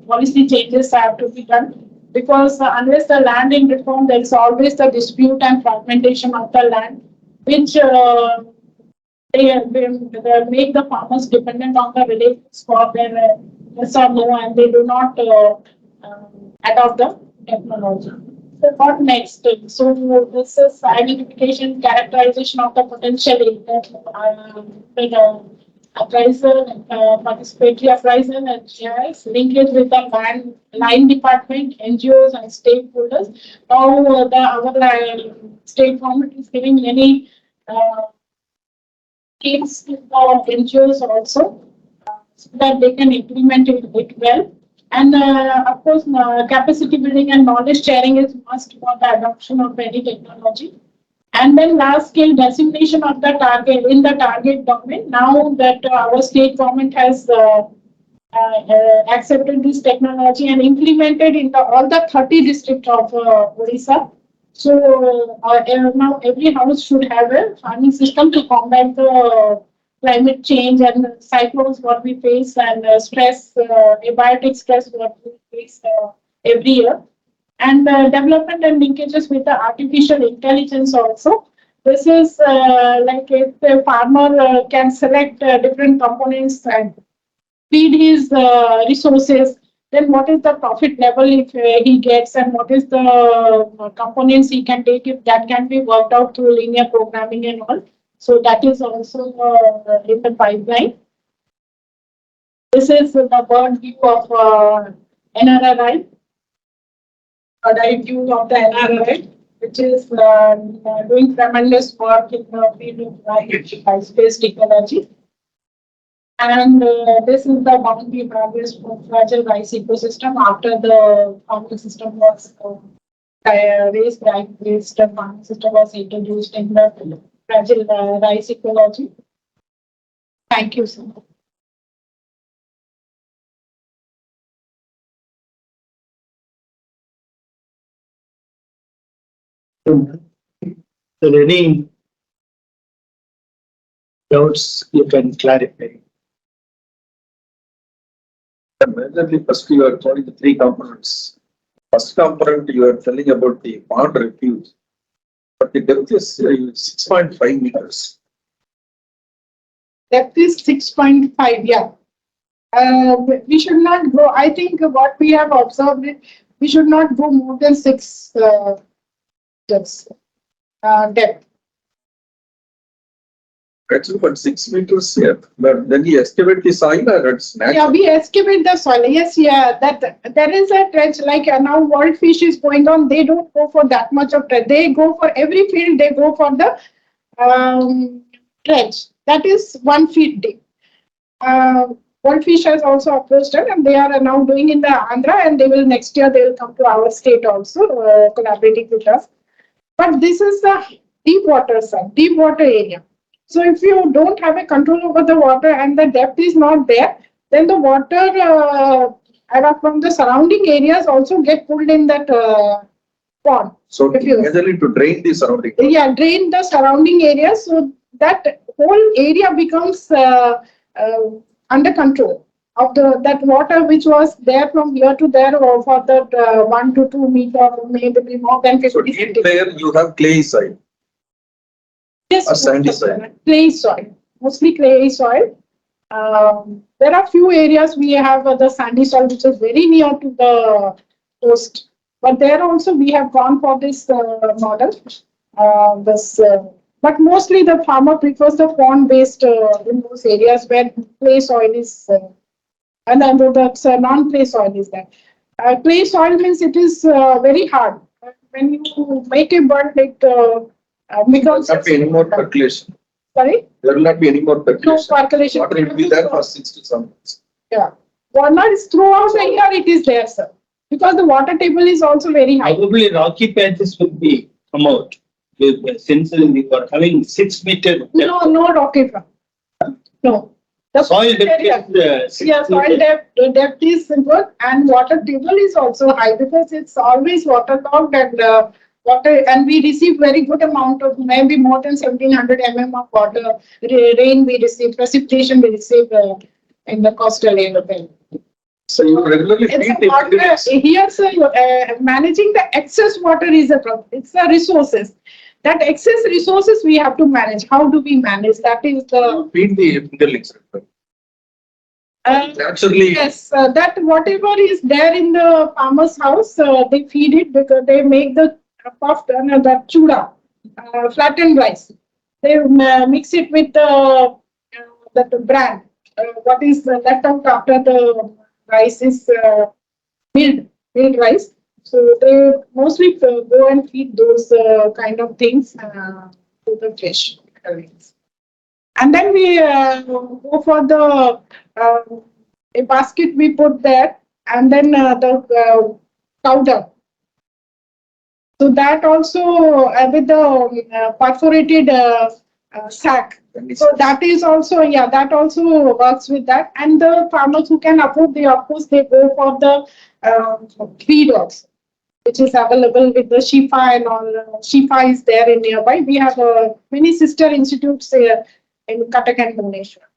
S2: policy changes have to be done, because unless the land in reform, there's always the dispute and fragmentation of the land, which they make the farmers dependent on the relatives for their yes or no, and they do not adopt the technology. So what next? So this is identification, characterization of the potential appraisal, participatory appraisal, and GIS, linkage with the line department, NGOs, and stakeholders. Now our state government is giving many schemes to the NGOs also, so that they can implement it well. And of course, capacity building and knowledge sharing is must for the adoption of any technology. And then large scale dissemination of the target in the target domain. Now that our state government has accepted this technology and implemented in all the 30 districts of Odisha. So now every house should have a farming system to combat the climate change and cyclones what we face and stress, abiotic stress what we face every year. And development and linkages with the artificial intelligence also. This is like if the farmer can select different components and feed his resources, then what is the profit level if he gets, and what is the components he can take, if that can be worked out through linear programming and all. So that is also in the pipeline. This is the bird view of NRRI, a dive view of the NRRI, which is doing tremendous work in the field of high-space technology. And this is the boundary progress for fragile rice ecosystem after the farming system was raised rice-based farming system was introduced in the fragile rice ecology. Thank you, sir.
S1: So any doubts you can clarify?
S3: Majorly, first you are calling the three components. First component you are telling about the pond refuge, but the depth is 6.5 meters.
S2: Depth is 6.5, yeah. We should not go, I think what we have observed, we should not go more than 6 meters depth.
S3: Actually, but 6 meters here, but then you excavate the soil or it's natural.
S2: Yeah, we excavate the soil. Yes, yeah, that there is a trench like now world fish is going on. They don't go for that much of trench. They go for every field. They go for the trench. That is 1 feet deep. World fish has also approached it, and they are now doing in the Andhra, and they will next year they will come to our state also, collaborating with us. But this is the deep water side, deep water area. So if you don't have a control over the water and the depth is not there, then the water from the surrounding areas also get pulled in that pond.
S3: So majorly to drain the surrounding.
S2: Yeah, drain the surrounding areas so that whole area becomes under control of that water which was there from here to there or for that 1 to 2 meter or maybe more than 50.
S3: So deep there you have clay soil.
S2: Yes,
S3: or sandy soil.
S2: Clay soil, mostly clay soil. There are few areas we have the sandy soil which is very near to the coast, but there also we have gone for this model. But mostly the farmer prefers the pond-based in those areas where clay soil is, and then the non-clay soil is there. Clay soil means it is very hard. When you make a burn, it becomes.
S3: There will not be any more percolation.
S2: Sorry?
S3: There will not be any more percolation.
S2: No percolation.
S3: Water will be there for 6 to 7 months.
S2: Yeah. Water is throughout the year it is there, sir. Because the water table is also very high.
S1: Probably rocky patches will be come out. Since we are having 6 meter depth.
S2: No rocky front. No. The
S1: Soil depth is
S2: soil depth is good, and water table is also high because it's always waterlogged and water, and we receive very good amount of maybe more than 1700 mm of water. Rain we receive, precipitation we receive in the coastal area.
S3: So you regularly feed the
S2: water, here, sir, managing the excess water is a problem. It's the resources. That excess resources we have to manage. How do we manage? That is the
S3: feed the fingerlings. Naturally,
S2: yes, that whatever is there in the farmer's house, they feed it because they make the puffed the chuda, flattened rice. They mix it with that bran. What is left out after the rice is milled rice. So they mostly go and feed those kind of things to the fish. And then we go for the a basket we put there, and then the powder. So that also with the perforated sack. So that is also, yeah, that also works with that. And the farmers who can afford, they of course they go for the feed also. which is available with the Shifa and all. Shifa is there in nearby. We have many sister institutes in Cuttack and Bhubaneswar.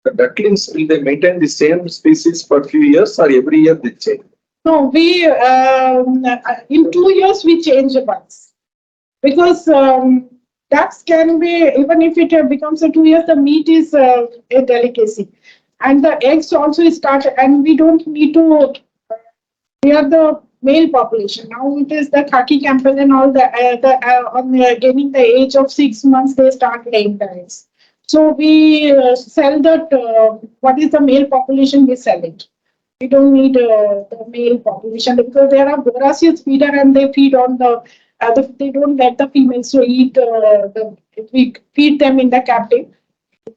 S3: The ducklings, will they maintain the same species for a few years or every year they change?
S2: No, we in 2 years we change once because ducks can be, even if it becomes a 2 years, the meat is a delicacy, and the eggs also start, and we don't need to. We are the male population now. It is the khaki campaign and all on gaining the age of 6 months they start laying the eggs. So we sell that. What is the male population? We sell it. We don't need the male population because there are voracious feeder and they feed on they don't let the females to eat if we feed them in the captive,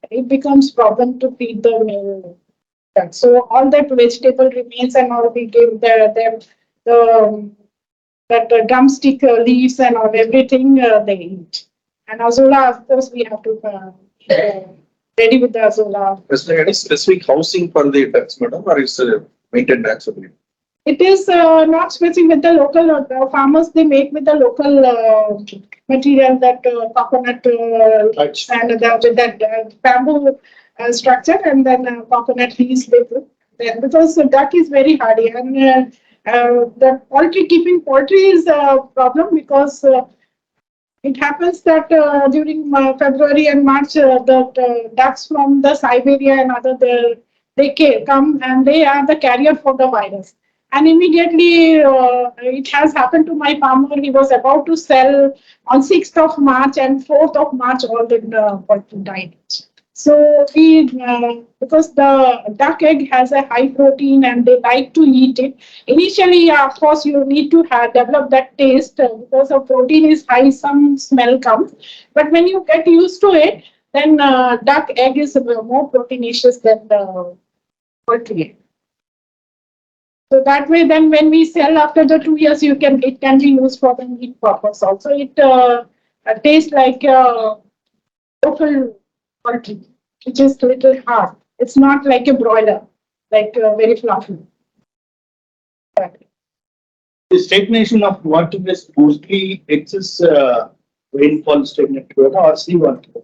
S2: it becomes problem to feed the male. So all that vegetable remains and all we give them the that drumstick leaves and all everything they eat. And Azola, of course, we have to ready with the Azola.
S3: Is there any specific housing for the ducks, madam, or is it maintained naturally?
S2: It is not specific with the local farmers. They make with the local material that coconut and with that bamboo structure and then coconut leaves they put. Then because the duck is very hardy and the keeping poultry is a problem because it happens that during February and March, the ducks from the Siberia and other they come and they are the carrier for the virus. And immediately, it has happened to my farmer. He was about to sell on 6th of March and 4th of March, all the poultry died. So because the duck egg has a high protein and they like to eat it. Initially, of course, you need to develop that taste because the protein is high, some smell comes. But when you get used to it, then duck egg is more proteinaceous than the poultry egg. So that way, then when we sell after the 2 years, it can be used for the meat purpose also. It tastes like local poultry, which is a little hard. It's not like a broiler, like very fluffy.
S1: The stagnation of water is mostly excess rainfall stagnant water or seawater.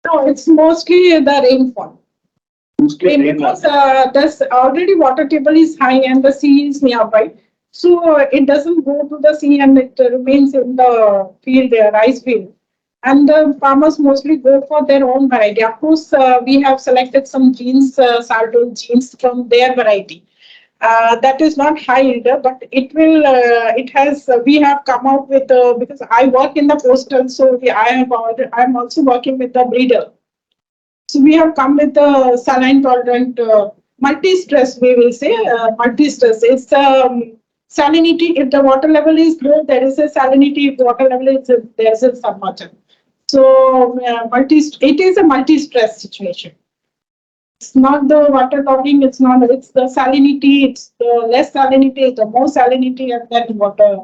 S2: No, it's mostly the rainfall.
S1: Mostly
S2: Because
S1: rainwater.
S2: there's already water table is high and the sea is nearby. So it doesn't go to the sea and it remains in the field, the rice field. And the farmers mostly go for their own variety. Of course, we have selected some genes, Sardone genes from their variety. That is not high yielder, but it will. It has. We have come out with because I work in the postal, so I'm also working with the breeder. So we have come with the saline tolerant multi-stress, we will say multi-stress. It's salinity, if the water level is low, there is a salinity, if the water level is, there is a submersion. So it is a multi-stress situation. It's not the water logging, it's the salinity, it's the less salinity, the more salinity and then water.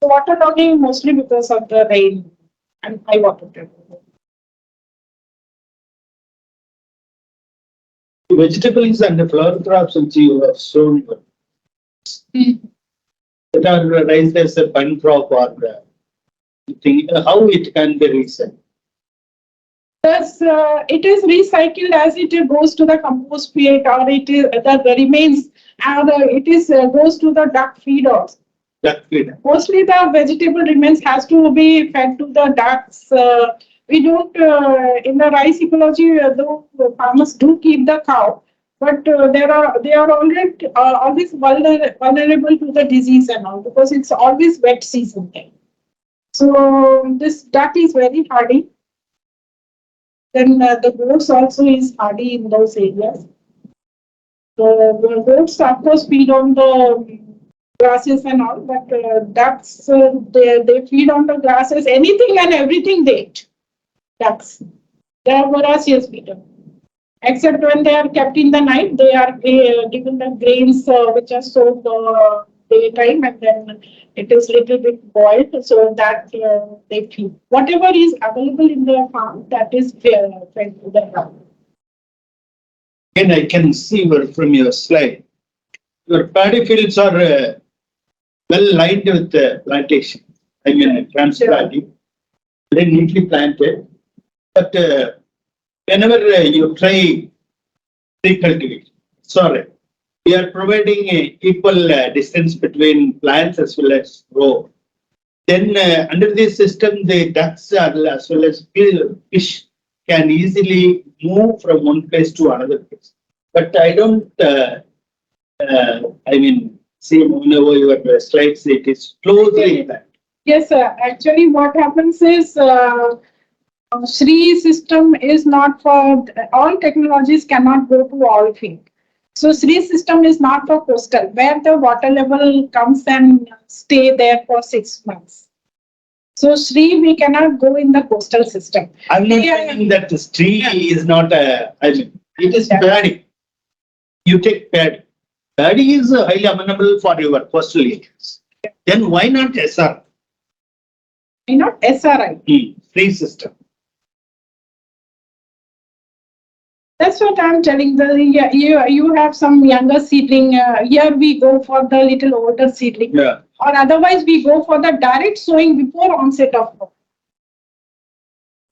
S2: So water logging mostly because of the rain and high water table.
S1: Vegetables and the flower crops which you have sown that are raised as a pine crop or how it can be reset.
S2: Thus, it is recycled as it goes to the compost pit or it is the remains and it is goes to the duck feeders.
S1: Duck feed.
S2: Mostly the vegetable remains has to be fed to the ducks. We don't in the rice ecology, though farmers do keep the cow, but they are always vulnerable to the disease and all because it's always wet season there. So this duck is very hardy. Then the goats also is hardy in those areas. The goats of course feed on the grasses and all, but ducks they feed on the grasses, anything and everything they eat. Ducks, they are voracious feeder. Except when they are kept in the night, they are given the grains which are soaked daytime and then it is little bit boiled so that they feed. Whatever is available in the farm, that is fed to the farm.
S1: And I can see from your slide, your paddy fields are well lined with the plantation. I mean, transplanting, very neatly planted. But whenever you try recultivation, sorry, we are providing a equal distance between plants as well as row. Then under this system, the ducks as well as fish can easily move from one place to another place. But I don't, I mean, see over your slides, it is closely planned.
S2: Yes, sir. Actually, what happens is Sri system is not for all technologies cannot go to all field. So Sri system is not for coastal where the water level comes and stay there for 6 months. So Sri we cannot go in the coastal system.
S1: I'm not saying that the tree is not a, I mean, it is paddy. You take paddy. Paddy is highly amenable for your coastal areas. Then why not SR?
S2: Why not SRI?
S1: Free system.
S2: That's what I'm telling. You have some younger seedling. Here we go for the little older seedling.
S1: Yeah.
S2: Or otherwise we go for the direct sowing before onset of crop.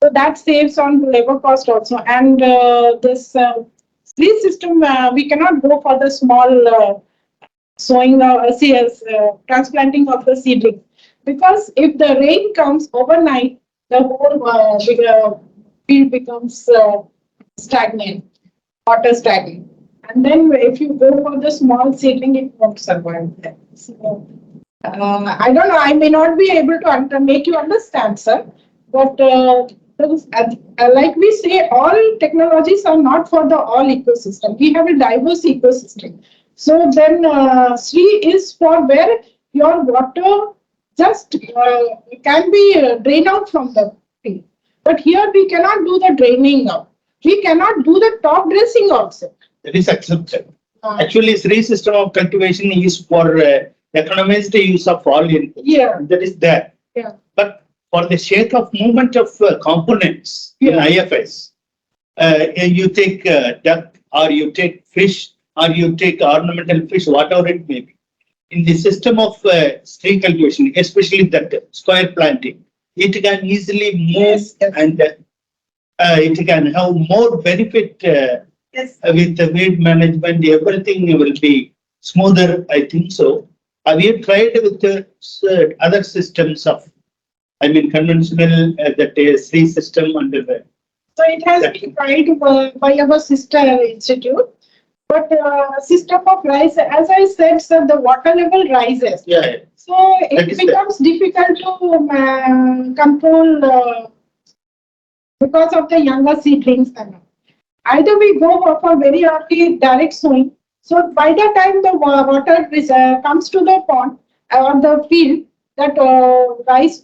S2: So that saves on labor cost also. And this seed system, we cannot go for the small sowing, transplanting of the seedling. Because if the rain comes overnight, the whole field becomes stagnant, water stagnant. And then if you go for the small seedling, it won't survive there. So, I don't know, I may not be able to make you understand, sir, but like we say, all technologies are not for the all ecosystem. We have a diverse ecosystem. So then Sri is for where your water just can be drained out from the field. But here we cannot do the draining out. We cannot do the top dressing also.
S1: That is accepted. Actually, Sri system of cultivation is for economized use of all in.
S2: Yeah.
S1: That is there.
S2: Yeah.
S1: But for the sake of movement of components in IFS, you take duck or you take fish or you take ornamental fish, whatever it may be. In the system of Sri cultivation, especially that square planting, it can easily move and it can have more benefit with the weed management. Everything will be smoother, I think so. Have you tried with other systems of, I mean, conventional that Sri system under the.
S2: So it has been tried by our sister institute, but system of rise, as I said, sir, the water level rises.
S1: Yeah.
S2: So it becomes difficult to control because of the younger seedlings. Either we go for very early direct sowing. So by the time the water comes to the pond or the field, that the rice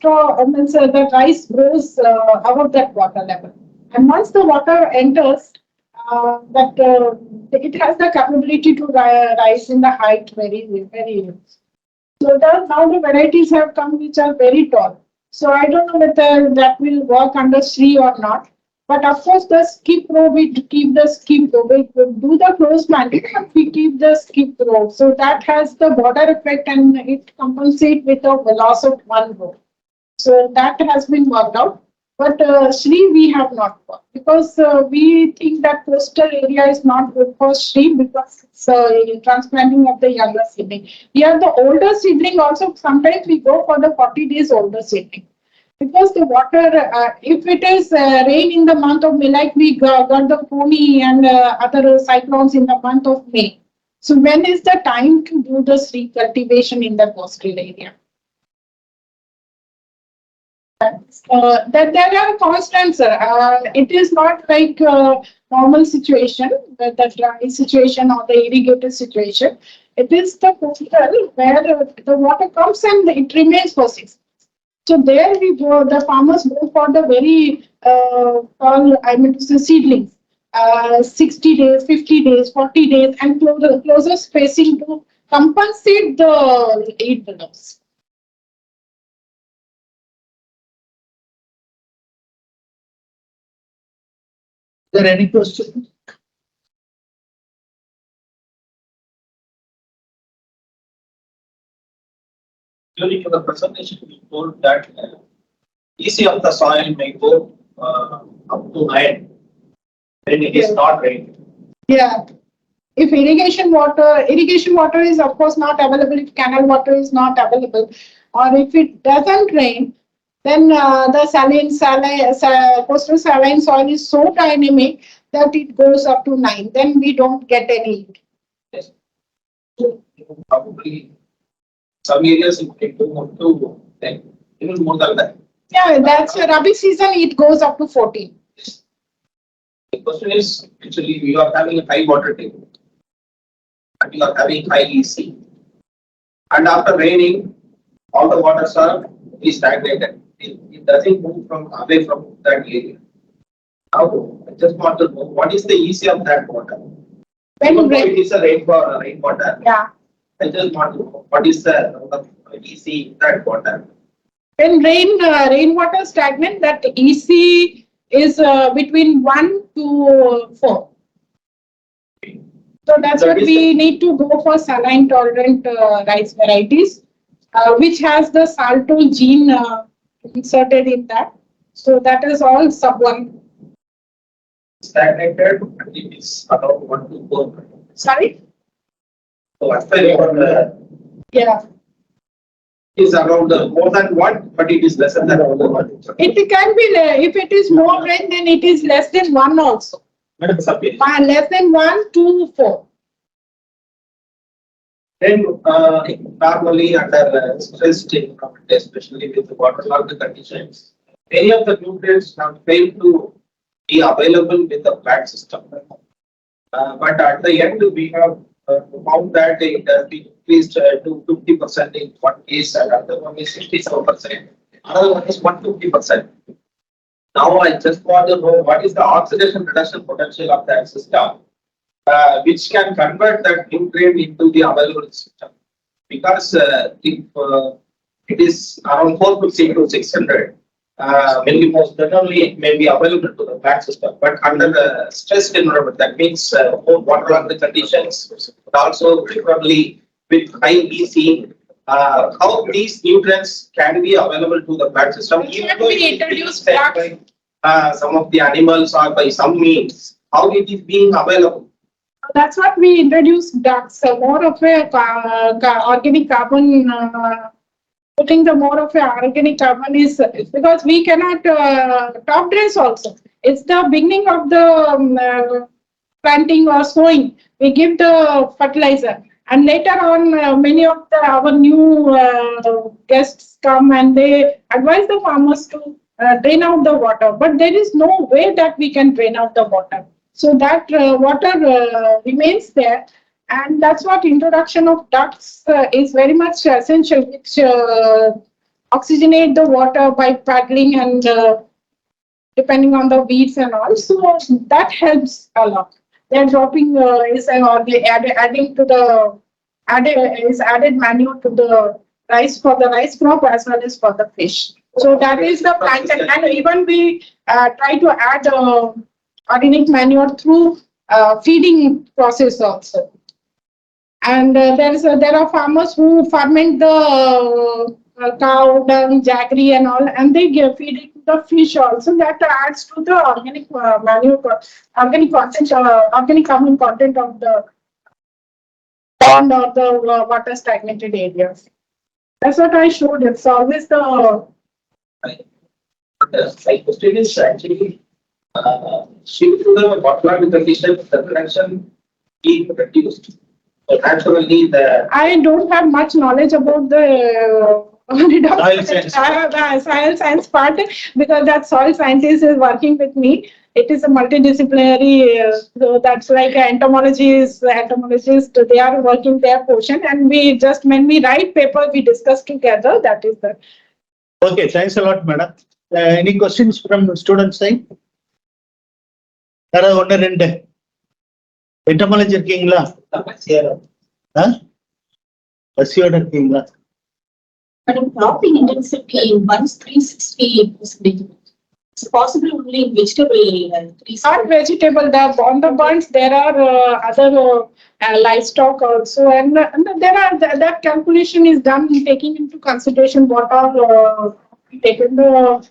S2: grows above that water level. And once the water enters, it has the capability to rise in the height very, very. So now the varieties have come which are very tall. So I don't know whether that will work under Sri or not. But of course, the skip row, we keep the skip row. We do the close planting, but we keep the skip row. So that has the border effect and it compensates with the loss of one row. So that has been worked out. But Sri, we have not worked because we think that coastal area is not good for Sri because it's transplanting of the younger seedling. Here, the older seedling also, sometimes we go for the 40 days older seedling. Because the water, if it is rain in the month of May, like we got the Fomi and other cyclones in the month of May. So when is the time to do the Sri cultivation in the coastal area? That there are constants, sir. It is not like normal situation, the dry situation or the irrigated situation. It is the coastal where the water comes and it remains for 6 months. So there we go, the farmers go for the very tall, I mean to say seedlings, 60 days, 50 days, 40 days, and closer spacing to compensate the heat loss.
S1: Is there any question?
S4: during the presentation, you told that EC of the soil may go up to 9 when it is not raining.
S2: Yeah. If irrigation water is of course not available, if canal water is not available, or if it doesn't rain, then the coastal saline soil is so dynamic that it goes up to 9. Then we don't get any.
S4: Yes. So probably some areas it may go up to 10, even more than that.
S2: Yeah, that's a Rabi season. It goes up to 14.
S4: Yes. The question is actually we are having a high water table and we are having high EC. And after raining, all the waters are stagnated. It doesn't move from away from that area. Now, I just want to know what is the EC of that water? Even though it is a rainwater,
S2: Yeah.
S4: I just want to know what is the EC of that water?
S2: When rainwater stagnant, that EC is between 1 to 4. So that's
S4: That
S2: what
S4: is
S2: we need to go for saline tolerant rice varieties, which has the saltol gene inserted in that. So that is all sub 1.
S4: Stagnated and it is around 1 to 4.
S2: Sorry?
S4: So as per your
S2: Yeah.
S4: is around more than 1, but it is lesser than 1.
S2: It can be, if it is more rain, then it is less than 1 also.
S4: Madam Sapir.
S2: Less than 1 to 4.
S4: Then normally under stressed environment, especially with the waterlogged conditions, many of the nutrients have failed to be available with the plant system. But at the end, we have found that it has been increased to 50% in one case, and another one is 67%, another one is 150%. Now, I just want to know what is the oxidation reduction potential of that system, which can convert that nutrient into the available system. Because if it is around 450 to 600, millimos, then only it may be available to the plant system. But under the stressed environment, that means more waterlogged conditions, but also frequently with high EC, how these nutrients can be available to the plant system, even though it is being fed by some of the animals or by some means, how it is being available.
S2: That's what we introduced ducks, more of a organic carbon. Putting the more of a organic carbon is because we cannot top dress also. It's the beginning of the planting or sowing. We give the fertilizer, and later on, many of our new guests come and they advise the farmers to drain out the water. But there is no way that we can drain out the water. So that water remains there. And that's what introduction of ducts is very much essential, which oxygenate the water by paddling and depending on the weeds and all. So that helps a lot. They're dropping or they adding to the added manure to the rice for the rice crop as well as for the fish. So that is the plant, and even we try to add organic manure through feeding process also. And there are farmers who ferment the cow dung, jaggery, and all, and they feed it to the fish also. That adds to the organic manure, organic content, organic carbon content of the pond or the water stagnated areas. That's what I showed. It's always the.
S4: My question is actually shift to the waterlogged conditions, the production being reduced. So naturally,
S2: I don't have much knowledge about the soil science part because that soil scientist is working with me. It is a multidisciplinary, so that's like entomologist. They are working their portion, and we just when we write paper, we discuss together. That is the.
S1: Okay, thanks a lot, madam. Any questions from the student side? Entomology இருக்கீங்களா? பசியோட இருக்கீங்களா?
S5: But in cropping intensity, once 360 is big. It's possible only in vegetable trees.
S2: Not vegetable, on the bunds, there are other livestock also, and there are that calculation is done taking into consideration what are taken the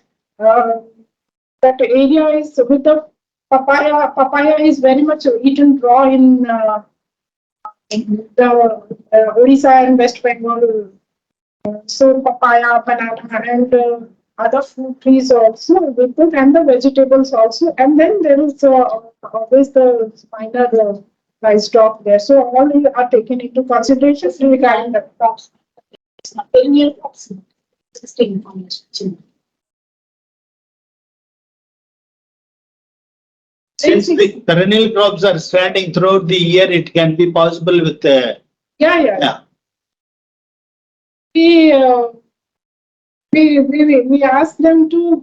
S2: that area is with the papaya. Papaya is very much eaten raw in the Odisha and West Bengal. So papaya, banana, and other fruit trees also we put, and the vegetables also, and then there is always the minor livestock there. So all are taken into consideration regarding the crops.
S5: It's not perennial crops. Existing information.
S1: Since the perennial crops are standing throughout the year, it can be possible with
S2: Yeah. We ask them to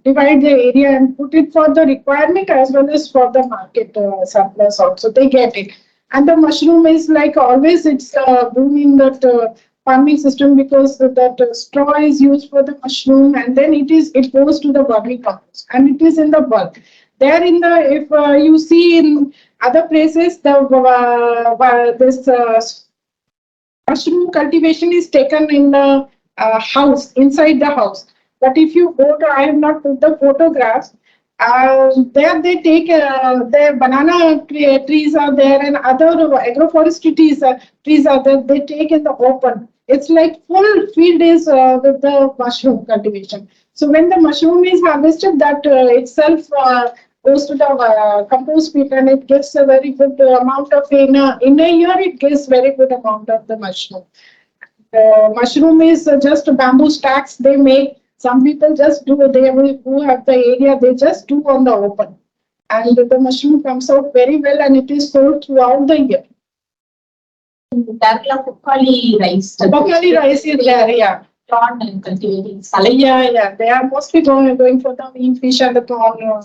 S2: divide the area and put it for the requirement as well as for the market surplus also. They get it. And the mushroom is like always, it's booming that farming system because that straw is used for the mushroom, and then it goes to the vermicompost and it is in the bulk. There in the, if you see in other places, this mushroom cultivation is taken in the house, inside the house. But if you go to, I have not put the photographs, there they take their banana trees are there and other agroforestry trees are there, they take in the open. It's like full field is with the mushroom cultivation. So when the mushroom is harvested, that itself goes to the compost pit, and it gives a very good amount of, in a year it gives very good amount of the mushroom. Mushroom is just bamboo stacks they make. Some people just do, they will, who have the area, they just do on the open. And the mushroom comes out very well and it is sold throughout the year.
S5: Kerala Pokali rice.
S2: Pokali rice is there, yeah.
S5: Prawn and cultivating.
S2: Yeah. They are mostly going for the mean fish and the prawn.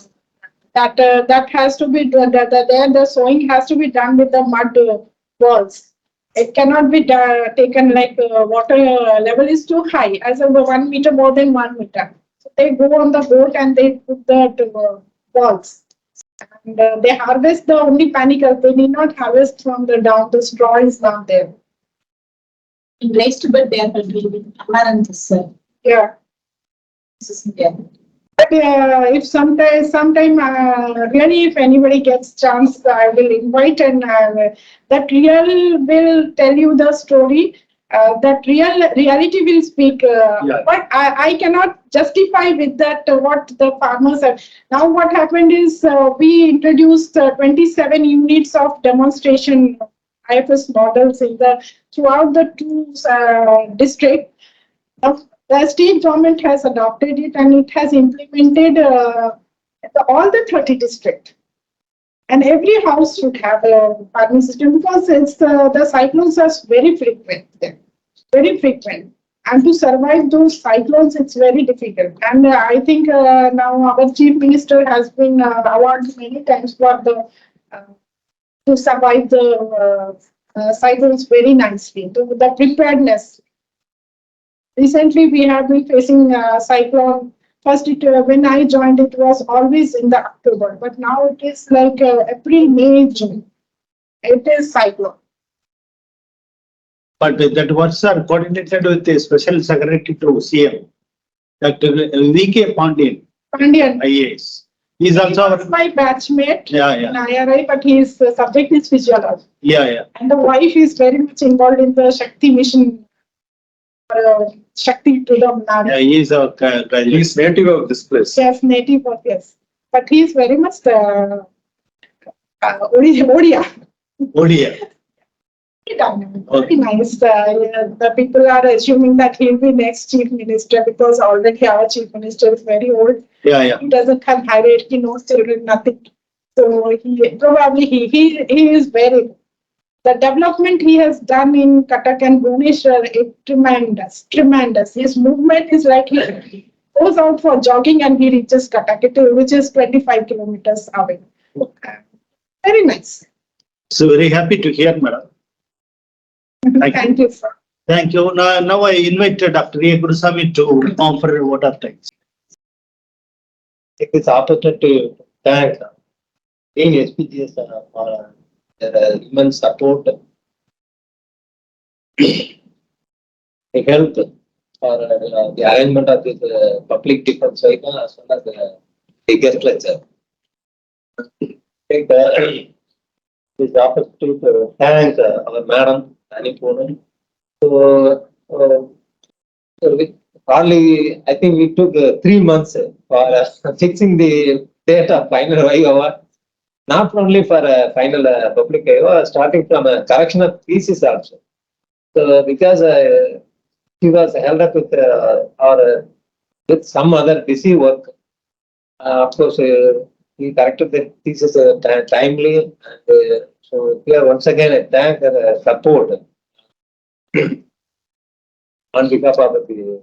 S2: That has to be done. The sowing has to be done with the mud balls. It cannot be taken like water level is too high, as of 1 meter, more than 1 meter. So they go on the boat and they put the balls. And they harvest the only panicle. They need not harvest from the down. The straw is not there.
S5: In raised bed, they are cultivating amaranthus.
S2: Yeah.
S5: This is there.
S2: But if sometime really, if anybody gets chance, I will invite, and that real will tell you the story. That reality will speak. But I cannot justify with that what the farmers have. Now what happened is we introduced 27 units of demonstration IFS models in the throughout the two districts. The state government has adopted it and it has implemented all the 30 districts. And every house should have a farming system because it's the cyclones are very frequent there, very frequent. And to survive those cyclones, it's very difficult. And I think now our chief minister has been awarded many times for the to survive the cyclones very nicely. To the preparedness. Recently, we have been facing cyclone. First, when I joined, it was always in the October, but now it is like April, May, June. It is cyclone.
S1: but that works are coordinated with the special secretary to CM, Dr. VK Pandian,
S2: Pandian.
S1: IAS. He is also our,
S2: My batchmate
S1: yeah,
S2: in IRI, but his subject is physiology.
S1: yeah.
S2: And the wife is very much involved in the Shakti mission. Shakti to the man.
S1: Yeah, he is our graduate.
S3: He is native of this place.
S2: Yes, native of, yes. But he is very much the Odia.
S1: ODA.
S2: Very nice. The people are assuming that he'll be next chief minister because already our chief minister is very old.
S1: Yeah.
S2: He doesn't have hierarchy, no children, nothing. So he is very. The development he has done in Cuttack and Bhubaneswar is tremendous. His movement is like he goes out for jogging and he reaches Cuttack, which is 25 kilometers away. Very nice.
S1: So very happy to hear, madam.
S2: Thank you, sir.
S1: Thank you. Now I invite Dr. A. Gurusamy to offer a vote of thanks.
S6: take this opportunity to thank being SPGS for their immense support. The help for the arrangement of this public defense cycle as well as the guest lecture. Take this opportunity to thank our madam, Annie Poonam. So, hardly, I think we took 3 months for fixing the date of final Viva. Not only for final public Viva, starting from a correction of thesis also. So, because she was held up with or with some other busy work. Of course, he corrected the thesis timely. And, so here once again I thank her support on behalf of the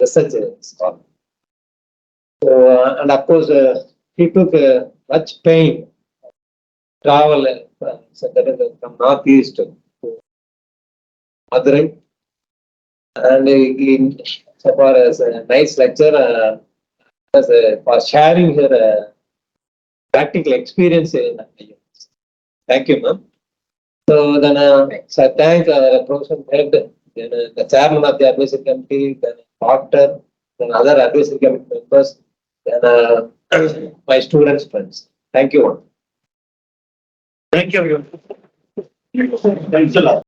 S6: research scholar. So and of course he took much pain travel so that is from northeast to Madurai. And he, so far as a nice lecture, for sharing her practical experience in IFS. Thank you, ma'am. So then, so I thank Professor Head, then the chairman of the advisory committee, then doctor, then other advisory committee members, then my students, friends. Thank you.
S1: Thank you. Thanks a lot.